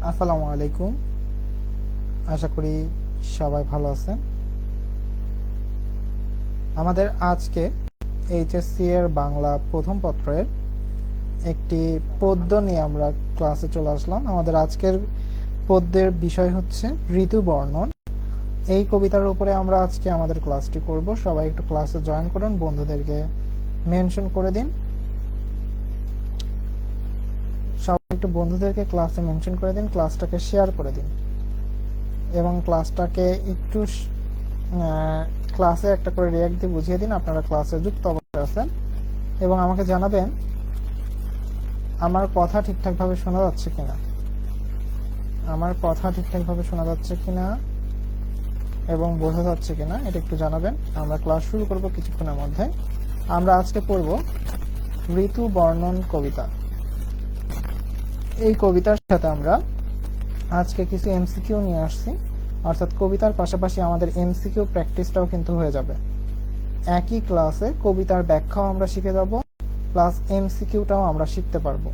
আসসালামু আলাইকুম। আশা করি সবাই ভালো আছেন। আমাদের আজকে এইচএসসি এর বাংলা প্রথম পত্রের একটি পদ্য নিয়ে আমরা ক্লাসে চলে আসলাম। আমাদের আজকের পদ্যের বিষয় হচ্ছে ঋতু বর্ণন। এই কবিতার উপরে আমরা আজকে আমাদের ক্লাসটি করব। সবাই একটু ক্লাসে জয়েন করুন, বন্ধুদেরকে মেনশন করে দিন। সবাই একটু বন্ধুদেরকে ক্লাসে মেনশন করে দিন, ক্লাসটাকে শেয়ার করে দিন এবং ক্লাসটাকে একটু ক্লাসে একটা করে রিঅ্যাক্ট দিয়ে বুঝিয়ে দিন আপনারা ক্লাসে যুক্ত অবস্থায় আছেন এবং আমাকে জানাবেন আমার কথা ঠিকঠাকভাবে শোনা যাচ্ছে কিনা, এবং বোঝা যাচ্ছে কিনা এটা একটু জানাবেন। আমরা ক্লাস শুরু করব কিছুক্ষণের মধ্যে। আমরা আজকে পড়ব ঋতু বর্ণন কবিতা। এই কবিতার সাথে আমরা আজকে কিছু এমসিকিউ নিয়ে আসছি, অর্থাৎ কবিতার পাশাপাশি আমাদের এমসিকিউ প্র্যাকটিসটাও কিন্তু হয়ে যাবে। একই ক্লাসে কবিতার ব্যাখ্যাও আমরা শিখে যাব, প্লাস এমসিকিউটাও আমরা শিখতে পারবো।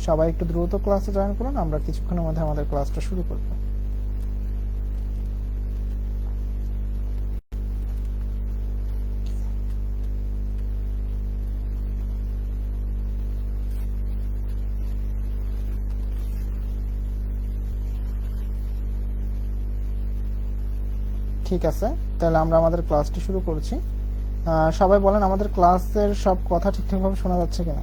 সবাই একটু দ্রুত ক্লাসে জয়েন করুন, আমরা কিছুক্ষণের মধ্যে আমাদের ক্লাসটা শুরু করব। ঠিক আছে, তাহলে আমরা আমাদের ক্লাসটি শুরু করছি। সবাই বলেন আমাদের ক্লাসের সব কথা ঠিকঠাকভাবে শোনা যাচ্ছে কিনা,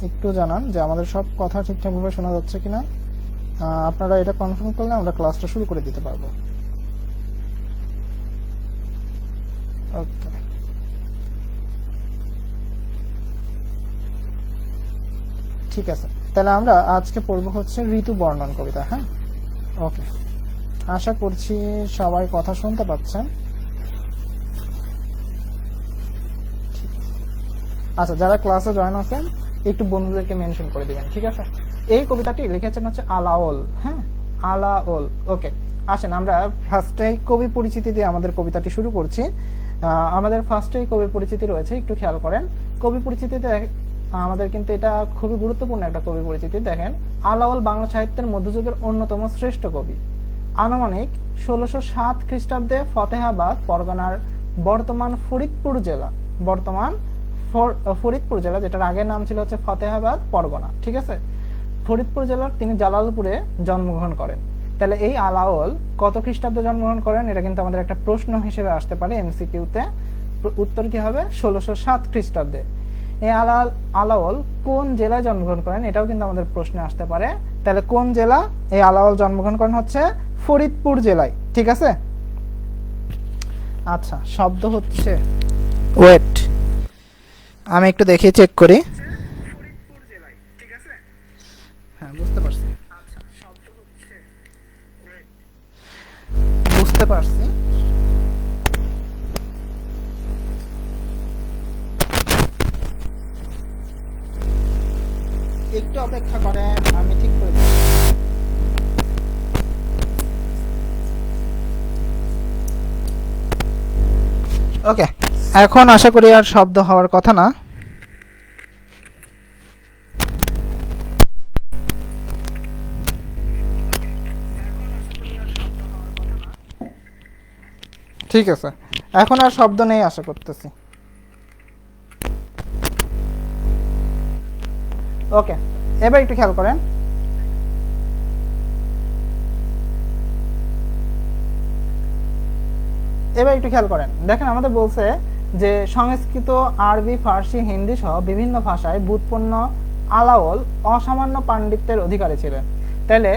একটু জানান যে আমাদের সব কথা ঠিকঠাকভাবে শোনা যাচ্ছে কিনা। আপনারা এটা কনফার্ম করলে আমরা ক্লাসটা শুরু করে দিতে পারবো। ওকে, ঠিক আছে, তাহলে আমরা আজকে পড়বো হচ্ছে ঋতু বর্ণন কবিতা। হ্যাঁ, ওকে, আশা করছি সবাই কথা শুনতে পাচ্ছেন। আচ্ছা, যারা ক্লাসে জয়েন আছেন একটু বন্ধুদেরকে মেনশন করে দিবেন, ঠিক আছে। এই কবিতাটি লিখেছেন হচ্ছে আলাওল। হ্যাঁ, আলাওল। ওকে, আসেন আমরা ফার্স্টে কবি পরিচিতি দিয়ে আমাদের কবিতাটি শুরু করছি। আমাদের ফার্স্টে কবি পরিচিতি রয়েছে, একটু খেয়াল করেন। কবি পরিচিতিতে আমাদের কিন্তু এটা খুবই গুরুত্বপূর্ণ একটা কবি পরিচিতি। দেখেন, আলাওল বাংলা সাহিত্যের মধ্যযুগের অন্যতম শ্রেষ্ঠ কবি। আনুমানিক 1607 খ্রিস্টাব্দে ফতেহাবাদ পরগনার বর্তমান ফরিদপুর জেলা, যেটার আগের নাম ছিল হচ্ছে ফতেহাবাদ পরগনা, ঠিক আছে। ফরিদপুর জেলার তিনি জালালপুরে জন্মগ্রহণ করেন। তাহলে এই আলাওল কত খ্রিস্টাব্দে জন্মগ্রহণ করেন, এটা কিন্তু আমাদের একটা প্রশ্ন হিসেবে আসতে পারে এমসিকিউতে। উত্তর কি হবে? 1607 খ্রিস্টাব্দে। এই আলাওল কোন জেলায় জন্মগ্রহণ করেন, এটাও কিন্তু আমাদের প্রশ্নে আসতে পারে। তাহলে কোন জেলা এই আলাওল জন্মগ্রহণ করেন? হচ্ছে ফরিদপুর জেলায়, ঠিক আছে। আচ্ছা, শব্দ হচ্ছে, ওয়েট, আমি একটু দেখে চেক করি। হ্যাঁ, বুঝতে পারছি, বুঝতে পারছি। একটু অপেক্ষা করেন, আমি ঠিক করে দিচ্ছি। ওকে, এখন আশা করি আর শব্দ হওয়ার কথা না। ঠিক আছে, এখন আর শব্দ নেই আশা করতেছি। ওকে, এবার একটু খেয়াল করেন। দেখেন, আমাদের বলছে যে সংস্কৃত, আরবি, ফার্সি, হিন্দি সহ বিভিন্ন ভাষায় ব্যুৎপন্ন আলাওল অসামান্য পাণ্ডিত্যের অধিকারী ছিলেন। তাহলে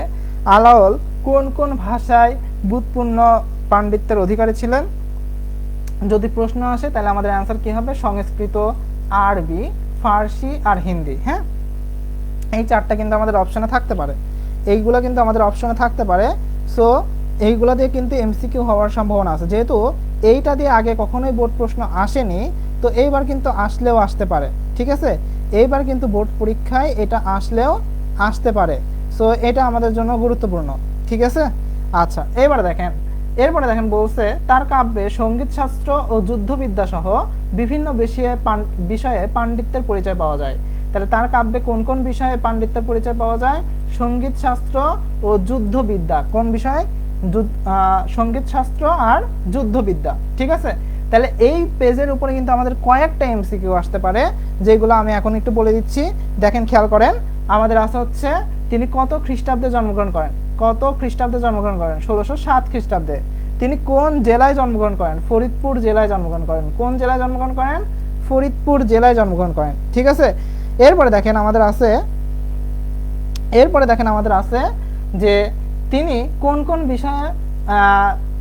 আলাওল কোন কোন ভাষায় ব্যুৎপন্ন পাণ্ডিত্যের অধিকারী ছিলেন যদি প্রশ্ন আসে, তাহলে আমাদের অ্যান্সার কি হবে? সংস্কৃত, আরবি, ফার্সি আর হিন্দি। হ্যাঁ, এই চারটা কিন্তু আমাদের অপশনে থাকতে পারে, এইগুলো কিন্তু আমাদের অপশনে থাকতে পারে। সো এইগুলো দিয়ে কিন্তু এমসিকিউ হওয়ার সম্ভাবনা আছে। যেহেতু এইটা দিয়ে আগে কখনোই বোর্ড প্রশ্ন আসেনি, তো এইবার কিন্তু আসলেও আসতে পারে, ঠিক আছে। এইবার কিন্তু বোর্ড পরীক্ষায় এটা আসলেও আসতে পারে। সো এটা আমাদের জন্য গুরুত্বপূর্ণ, ঠিক আছে। আচ্ছা, এরপরে দেখেন বলছে তার কাব্যে সঙ্গীত শাস্ত্র ও যুদ্ধবিদ্যা সহ বিভিন্ন বিষয়ে পাণ্ডিত্যের পরিচয় পাওয়া যায়। তাহলে তার কাব্যে কোন কোন বিষয়ে পাণ্ডিত্যের পরিচয় পাওয়া যায়? সঙ্গীত শাস্ত্র ও যুদ্ধবিদ্যা। কোন বিষয়? সঙ্গীত শাস্ত্র আর যুদ্ধবিদ্যা। ঠিক আছে, তাহলে এই পেজের উপরে কিন্তু আমাদের কয়েকটা এমসিকিউ আসতে পারে, যেগুলো আমি এখন একটু বলে দিচ্ছি। দেখেন, খেয়াল করেন, আমাদের আছে হচ্ছে তিনি কত খ্রিস্টাব্দে জন্মগ্রহণ করেন? কত খ্রিস্টাব্দে জন্মগ্রহণ করেন? 1607 খ্রিস্টাব্দে। তিনি কোন জেলায় জন্মগ্রহণ করেন? ফরিদপুর জেলায় জন্মগ্রহণ করেন। কোন জেলায় জন্মগ্রহণ করেন? ফরিদপুর জেলায় জন্মগ্রহণ করেন। ঠিক আছে, এরপরে দেখেন আমাদের আছে যে তিনি কোন কোন বিষয়ে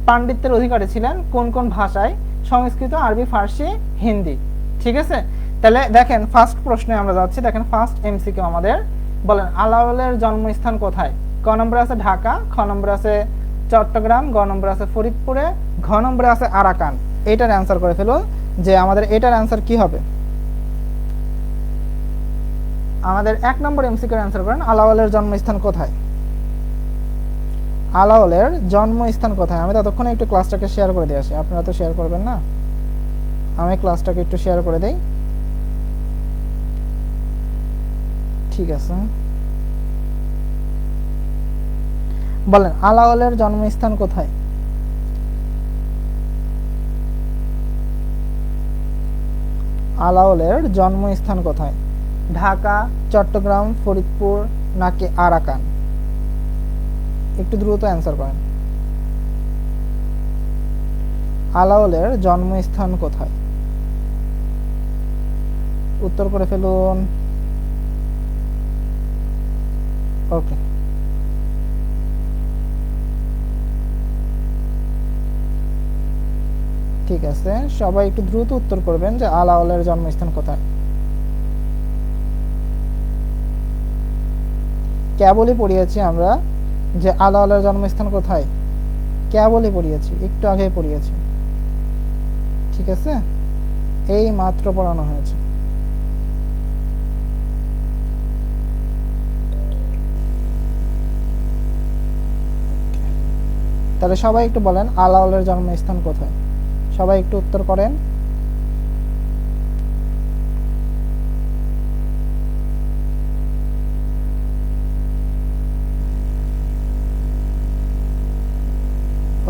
পাণ্ডিত্যের অধিকারী ছিলেন, কোন কোন ভাষায়? সংস্কৃত, আরবি, ফার্সি, হিন্দি। ঠিক আছে, তাহলে দেখেন ফার্স্ট প্রশ্নে আমরা যাচ্ছি। দেখেন ফার্স্ট এমসিকিউ আমাদের, বলেন আলাওলের জন্মস্থান কোথায়? ক নম্বরে আছে ঢাকা, খ নম্বরে আছে চট্টগ্রাম, গ নম্বরে আছে ফরিদপুরে, ঘ নম্বরে আছে আরাকান। এটার অ্যান্সার করে ফেলুন যে আমাদের এটার অ্যান্সার কি হবে। আমাদের 1 নম্বর এমসিকিউর অ্যান্সার করেন, আলাওলের জন্মস্থান কোথায়? আলাওলের জন্মস্থান কোথায়? আমি ততক্ষণে একটু ক্লাসটাকে শেয়ার করে দিয়ে আসি। আপনারা তো শেয়ার করবেন না? আমি ক্লাসটাকে একটু শেয়ার করে দেই। ঠিক আছে, বলেন আলাওলের জন্মস্থান কোথায়? আলাওলের জন্মস্থান কোথায়? ঢাকা, চট্টগ্রাম, ফরিদপুর নাকি আরাকান? একটু দ্রুত অ্যান্সার করেন। আলাওলের জন্মস্থান কোথায়? উত্তর করে ফেলুন। ওকে, ঠিক আছে, সবাই একটু দ্রুত উত্তর করবেন যে আলাওলের জন্মস্থান কোথায়। কেবলই পড়িয়েছি আমরা যে আলাওলের জন্মস্থান কোথায়, কেবলই পড়িয়েছি, একটু আগেই পড়িয়েছি। ঠিক আছে, এই মাত্র পড়ানো হয়েছে। তাহলে সবাই একটু বলেন আলাওলের জন্মস্থান কোথায়? সবাই একটু উত্তর করেন।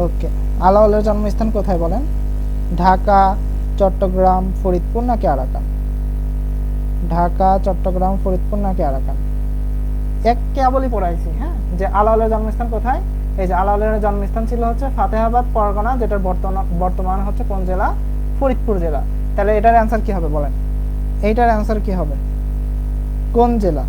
ওকে, আলাওলের জন্মস্থান কোথায় বলেন? ঢাকা, চট্টগ্রাম, ফরিদপুর নাকি আরাকান? ঢাকা, চট্টগ্রাম, ফরিদপুর নাকি আরাকান? এক কেবলই পড়াইছি, হ্যাঁ, যে আলাওলের জন্মস্থান কোথায়। এই যে আলাওলের জন্মস্থান ছিল হচ্ছে ফাতেহাবাদ পরগনা, যেটার বর্তমান হচ্ছে কোন জেলা? ফরিদপুর জেলা। তাহলে এটার অ্যান্সার কি হবে বলেন? এইটার অ্যান্সার কি হবে? কোন জেলা?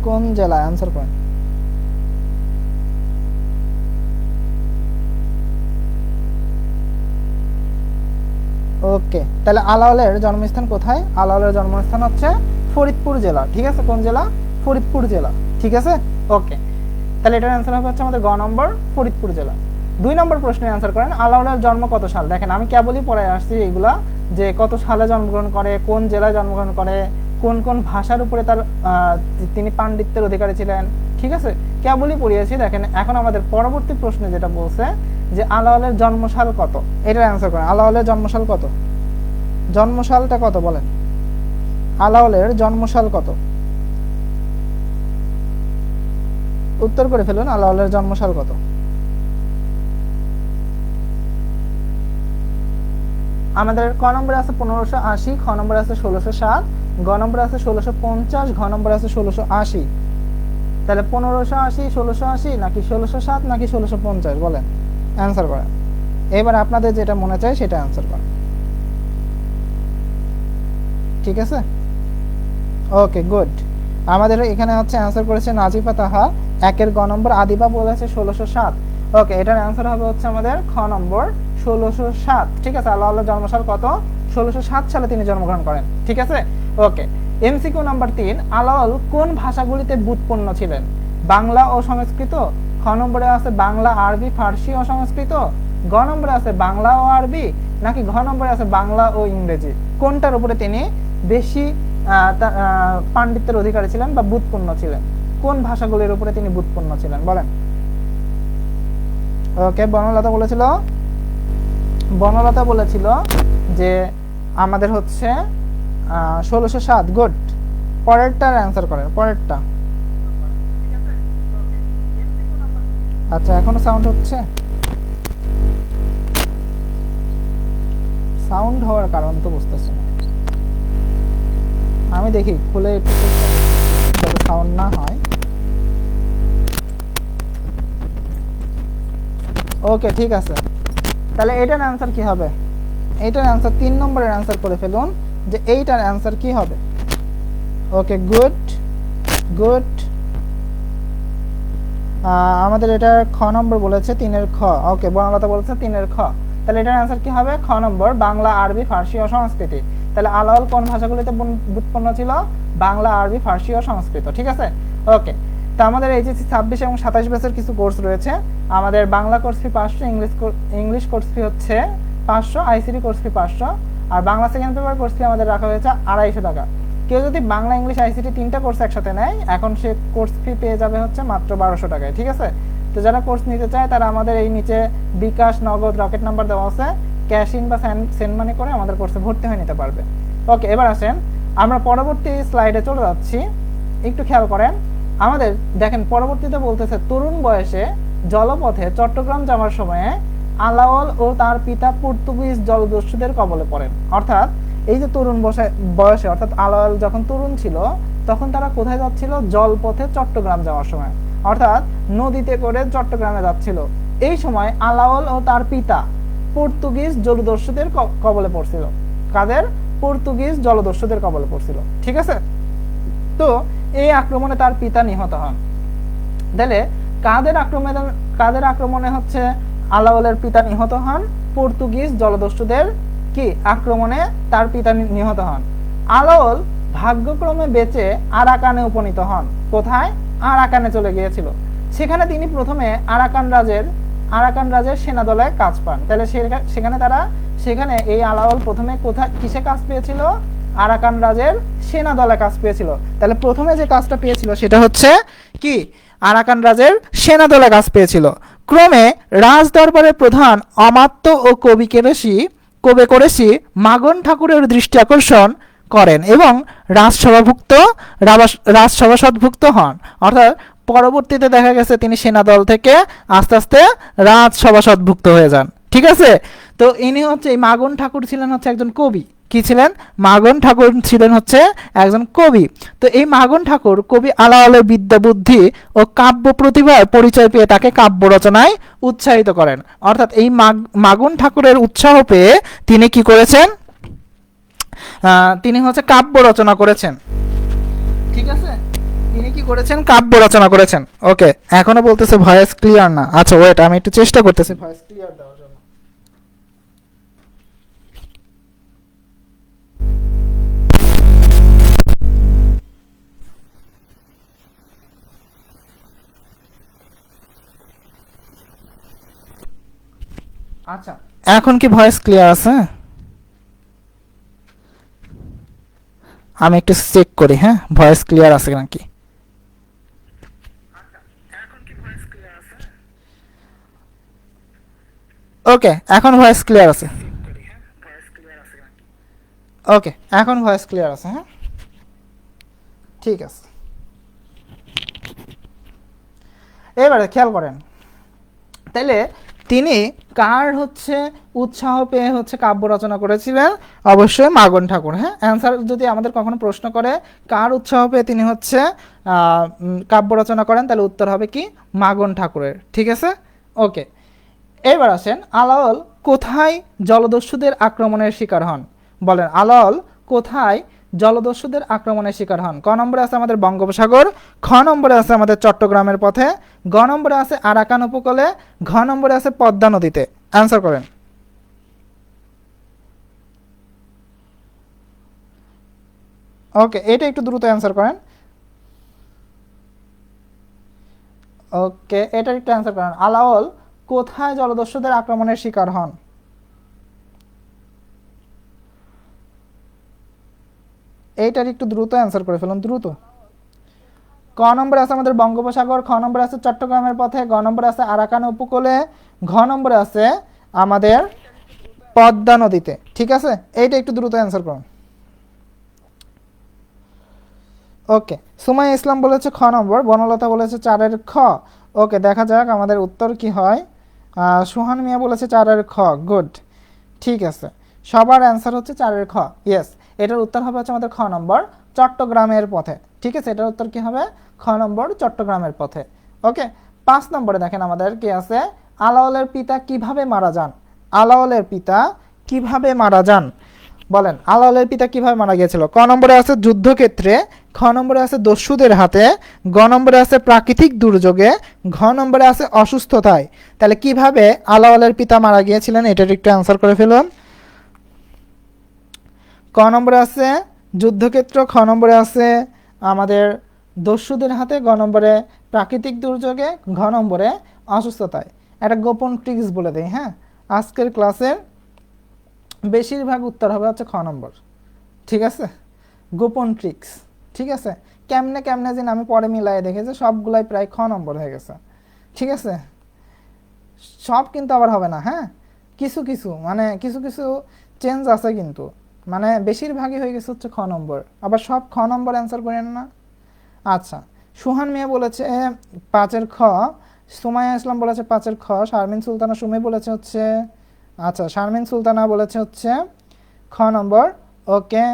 কোন জেলা? অ্যান্সার করেন। ওকে, তাহলে আলাওলের জন্মস্থান কোথায়? আলাওলের জন্মস্থান হচ্ছে ফরিদপুর জেলা। ঠিক আছে, কোন জেলা? ফরিদপুর জেলা। ঠিক আছে, ওকে, তাহলে এটার অ্যান্সার হবে হচ্ছে আমাদের গ নম্বর, ফরিদপুর জেলা। 2 নম্বর প্রশ্নের অ্যান্সার করেন, আলাওলের জন্ম কত সাল? দেখেন আমি কেবলই পড়ে আসছি এগুলা, যে কত সালে জন্মগ্রহণ করে, কোন জেলায় জন্মগ্রহণ করে, কোন কোন ভাষার উপরে তার তিনি পাণ্ডিত্যের অধিকারী ছিলেন। ঠিক আছে, কেবলই পড়িয়েছি। দেখেন এখন আমাদের পরবর্তী প্রশ্নে যেটা বলছে যে আলাওলের জন্মসাল কত, এটার অ্যান্সার করেন। আলাওলের জন্মসাল কত? জন্মসালটা কত বলেন? আলাওলের জন্মসাল কত? উত্তর করে ফেলুন, আলাওলের জন্মসাল কত? আমাদের ক নম্বরে আছে 1580, খ নম্বরে আছে 1607, গ নম্বরে আছে 1650, ঘ নম্বরে আছে 1680। তাহলে 1580, 1680 নাকি 1607 নাকি 1650 বলেন, অ্যান্সার করেন। এবার আপনাদের যেটা মনে চায় সেটা অ্যান্সার করেন। ঠিক আছে, ওকে, গুড। আমাদের এখানে হচ্ছে অ্যান্সার করেছে নাজিফা তাহা, 1-এর গ নম্বর। আদিবা বলেছে 1607। ওকে, এটার অ্যান্সার হবে হচ্ছে আমাদের খ নম্বর, 1607। ঠিক আছে, আল্লাহ জন্মসাল কত? 1607 সালে তিনি জন্মগ্রহণ করেন। ঠিক আছে, ওকে। এমসিকিউ নাম্বার 3, আলাওল কোন ভাষাগুলিতে ব্যুৎপন্ন ছিলেন? বাংলা ও সংস্কৃত, খ নম্বরে আছে বাংলা, আরবি, ফার্সি ও সংস্কৃত, গ নম্বরে আছে বাংলা ও আরবি, নাকি ঘ নম্বরে আছে বাংলা ও ইংরেজি? কোনটার উপরে তিনি বেশি পাণ্ডিত্যের অধিকারী ছিলেন বা বুৎপন্ন ছিলেন? কোন ভাষাগুলির উপরে তিনি বুৎপন্ন ছিলেন বলেন? ওকে, বনলতা বলেছিল যে আমাদের হচ্ছে 1607। গুড। পরেরটার অ্যান্সার করেন, পরেরটা। আচ্ছা, এখনো সাউন্ড হচ্ছে? সাউন্ড হওয়ার কারণ তো বুঝতেছি না। আমি দেখি খুলে একটু যাতে সাউন্ড না হয়। ওকে, ঠিক আছে। তাহলে এটার অ্যান্সার কি হবে? এইটার অ্যান্সার 3 নম্বরের অ্যান্সার করে ফেলুন যে এইটার অ্যান্সার কি হবে। ওকে, গুড গুড। আমাদের এটার খ নম্বর বলেছে 3-এর খ। ওকে, বনলতা বলেছে 3-এর খ। তাহলে এটার অ্যান্সার কি হবে? খ নম্বর, বাংলা, আরবি, ফার্সি ও সংস্কৃতি। তাহলে আলাওল কোন ভাষাগুলিতে ব্যুৎপন্ন ছিল? বাংলা, আরবি, ফার্সি ও সংস্কৃত। ঠিক আছে, ওকে। তো আমাদের এইচএসসি 26 এবং 27 ব্যাচের কিছু কোর্স রয়েছে। আমাদের Bangla course fee 500, English course fee হচ্ছে 500, আইসিটি কোর্স ফি 500, আর Bangla second paper course fee আমাদের রাখা হয়েছে 250 টাকা। কেউ যদি বাংলা, ইংলিশ, আইসিটি 3টা কোর্স একসাথে নেয়, এখন সে কোর্স ফি পেয়ে যাবে হচ্ছে মাত্র 1200 টাকায়। ঠিক আছে, তো যারা কোর্স নিতে চায় তারা আমাদের এই নিচে বিকাশ, নগদ, রকেট নাম্বার দেওয়া আছে, ক্যাশ ইন বা সেন্ড মানি করে আমাদের কোর্সে ভর্তি হয়ে নিতে পারবে। ওকে, এবার আসেন আমরা পরবর্তী স্লাইডে চলে যাচ্ছি। একটু খেয়াল করেন, আমাদের দেখেন পরবর্তীতে বলতেছে তরুণ বয়সে জলপথে চট্টগ্রাম যাওয়ার সময়ে আলাওল ও তার পিতা পর্তুগিজ জলদস্যুদের কবলে পড়েন। অর্থাৎ এই যে তরুণ বয়সে, অর্থাৎ আলাওল যখন তরুণ ছিল তখন তারা কোথায় যাচ্ছিল? জলপথে চট্টগ্রাম যাওয়ার সময়, অর্থাৎ নদীতে করে চট্টগ্রামে যাচ্ছিল। এই সময় আলাওল ও তার পিতা পর্তুগিজ জলদস্যুদের কবলে পড়ছিল। কাদের? পর্তুগিজ জলদস্যুদের কবলে পড়ছিল। ঠিক আছে, তো এই আক্রমণে তার পিতা নিহত হন। তাহলে কাদের আক্রমণে হচ্ছে আলাওলের পিতা নিহত হন? পর্তুগিজ জলদস্যুদের কি আক্রমণে তার পিতা নিহত হন। আলাওল ভাগ্যক্রমে বেঁচে আরাকানে উপনীত হন। কোথায়? আরাকানে চলে গিয়েছিল। সেখানে তিনি প্রথমে আরাকান রাজের সেনাদলে কাজ পান। তাহলে সেখানে এই আলাওল প্রথমে কোথায় কিসে কাজ পেয়েছিল? আরাকান রাজের সেনা দলে কাজ পেয়েছিল। তাহলে প্রথমে যে কাজটা পেয়েছিল সেটা হচ্ছে কি? আরাকান রাজের সেনা দলে কাজ পেয়েছিল। ক্রমে রাজ দরবারের প্রধান অমাত্য ও কবে করেছি মাগন ঠাকুরের দৃষ্টি আকর্ষণ করেন এবং রাজসভাসদভুক্ত হন। অর্থাৎ পরবর্তীতে দেখা গেছে তিনি সেনা দল থেকে আস্তে আস্তে রাজসভাসদভুক্ত হয়ে যান। ঠিক আছে, তো ইনি হচ্ছে এই মাগন ঠাকুর ছিলেন হচ্ছে একজন কবি। কি ছিলেন? মাগন ঠাকুর ছিলেন হচ্ছে একজন কবি। তো এই মাগন ঠাকুর কবি আলাওলের বিদ্যা বুদ্ধি ও কাব্য প্রতিভার পরিচয় পেয়ে তাকে কাব্য রচনায় উৎসাহিত করেন। অর্থাৎ এই মাগন ঠাকুরের উৎসাহ পেয়ে তিনি কি করেছেন? তিনি হচ্ছে কাব্য রচনা করেছেন। ঠিক আছে, তিনি কি করেছেন? কাব্য রচনা করেছেন। ওকে, এখনো বলতেছে ভয়েস ক্লিয়ার না। আচ্ছা ওয়েট, আমি একটু চেষ্টা করতেছি ভয়েস ক্লিয়ার দেওয়ার জন্য। আচ্ছা, এখন কি ভয়েস ক্লিয়ার আছে? আমি একটু চেক করি, হ্যাঁ, ভয়েস ক্লিয়ার আছে নাকি। ওকে, এখন ভয়েস ক্লিয়ার আছে। ওকে, এখন ভয়েস ক্লিয়ার আছে। হ্যাঁ, ঠিক আছে। এবারে খেয়াল করেন, তাহলে তিনি কার হচ্ছে উৎসাহ পেয়ে হচ্ছে কাব্য রচনা করেছিলেন? অবশ্যই মাগন ঠাকুর। হ্যাঁ, অ্যান্সার যদি আমাদের কখনো প্রশ্ন করে কার উৎসাহ পেয়ে তিনি হচ্ছে কাব্য রচনা করেন, তাহলে উত্তর হবে কি? মাগন ঠাকুরের। ঠিক আছে, ওকে। এবার আসেন, আলাওল কোথায় জলদস্যুদের আক্রমণের শিকার হন? বলেন, আলাওল কোথায় জলদস্যুদের আক্রমণের শিকার হন? ক নম্বরে আছে আমাদের বঙ্গোপসাগর, খ নম্বরে আছে আমাদের চট্টগ্রামের পথে, গ নম্বরে আছে আরাকান উপকূলে, ঘ নম্বরে আছে পদ্মা নদীতে। অ্যান্সার করেন। ওকে, এটা একটু দ্রুত অ্যান্সার করেন। ওকে, এটা একটু অ্যান্সার করেন। আলাওল কোথায় জলদস্যুদের আক্রমণের শিকার হন? এইটার একটু দ্রুত অ্যান্সার করে ফেলুন, দ্রুত। ক নম্বরে আছে আমাদের বঙ্গোপসাগর, খ নম্বরে আছে চট্টগ্রামের পথে, গ নম্বরে আছে আরাকান উপকূলে, ঘ নম্বরে আছে আমাদের পদ্মা নদীতে। ঠিক আছে, এইটা একটু দ্রুত অ্যান্সার করুন। ওকে, সুমাইয়া ইসলাম বলেছে খ নম্বর, বনলতা বলেছে 4-এর খ। ওকে, দেখা যাক আমাদের উত্তর কি হয়। সুহান মিয়া বলেছে 4-এর খ। গুড, ঠিক আছে, সবার অ্যান্সার হচ্ছে 4-এর খ। ইয়েস, এটার উত্তর হবে হচ্ছে আমাদের খ নম্বর, চট্টগ্রামের পথে। ঠিক আছে, এটার উত্তর কি হবে? খ নম্বর, চট্টগ্রামের পথে। ওকে, 5 নম্বরে দেখেন আমাদের কি আছে, আলাওলের পিতা কিভাবে মারা যান? আলাওলের পিতা কিভাবে মারা যান বলেন, আলাওলের পিতা কিভাবে মারা গিয়েছিল? ক নম্বরে আছে যুদ্ধক্ষেত্রে, খ নম্বরে আছে দস্যুদের হাতে, গ নম্বরে আছে প্রাকৃতিক দুর্যোগে, ঘ নম্বরে আছে অসুস্থতায়। তাহলে কিভাবে আলাওলের পিতা মারা গিয়েছিলেন, এটার একটু অ্যান্সার করে ফেলুন। ক নম্বরে আছে যুদ্ধক্ষেত্র, খ নম্বরে আছে আমাদের দস্যুদের হাতে, গ নম্বরে প্রাকৃতিক দুর্যোগে, ঘ নম্বরে অসুস্থতায়। একটা গোপন ট্রিক্স বলে দেই, হ্যাঁ, আজকের ক্লাসের বেশিরভাগ উত্তর হবে হচ্ছে খ নম্বর। ঠিক আছে, গোপন ট্রিক্স। ঠিক আছে, কেমনে কেমনে যেন আমি পরে মিলাই দেখেছি, সবগুলাই প্রায় খ নম্বর হয়ে গেছে। ঠিক আছে, সব কিন্তু আবার হবে না, হ্যাঁ, কিছু কিছু মানে কিছু কিছু চেঞ্জ আছে, কিন্তু মানে বেশিরভাগই হয়ে গেছে হচ্ছে খ নম্বর। আবার সব খ নম্বর অ্যান্সার করেন না। আচ্ছা, সুহান মিয়া বলেছে 5-এর খ, সুমাইয়া ইসলাম বলেছে 5-এর খ, শারমিন সুলতানা সুমি বলেছে হচ্ছে, আচ্ছা শারমিন সুলতানা বলেছে হচ্ছে খ নম্বর। ওকে,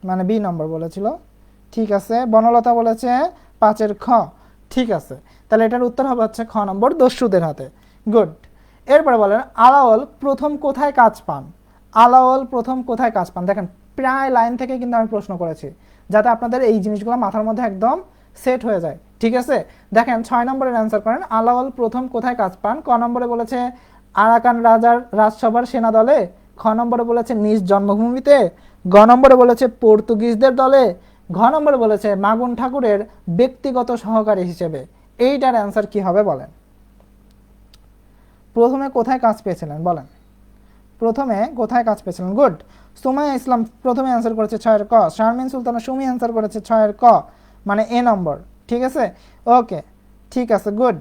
মানে বি নম্বর বলেছিল। ঠিক আছে, বনলতা বলেছে 5-এর খ। ঠিক আছে, তাহলে এটার উত্তর হবে হচ্ছে খ নম্বর, দস্যুদের হাতে। গুড। এরপরে বলেন আলাওল প্রথম কোথায় কাজ পান? আলাওল প্রথম কোথায় কাজ পান? দেখেন প্রায় লাইন থেকে কিন্তু আমি প্রশ্ন করেছি, যাতে আপনাদের এই জিনিসগুলো মাথার মধ্যে একদম সেট হয়ে যায়। ঠিক আছে, দেখেন 6 নম্বরের অ্যান্সার করেন, আলাওল প্রথম কোথায় কাজ পান? ক নম্বরে বলেছে আরাকান রাজার রাজসভার সেনা দলে, খ নম্বরে বলেছে নিজ জন্মভূমিতে, গ নম্বরে বলেছে পর্তুগিজদের দলে, ঘ নম্বরে বলেছে মাগুন ঠাকুরের ব্যক্তিগত সহকারী হিসেবে। এইটার অ্যান্সার কি হবে বলেন? প্রথমে কোথায় কাজ পেয়েছিলেন বলেন, প্রথমে কোথায় কাজ পেয়েছিলেন? গুড, সুমাইয়া ইসলাম প্রথমে অ্যান্সার করেছে 6-এর ক, শারমিন সুলতানা সুমি অ্যান্সার করেছে 6-এর ক, মানে এ নম্বর। ঠিক আছে, ওকে, ঠিক আছে, গুড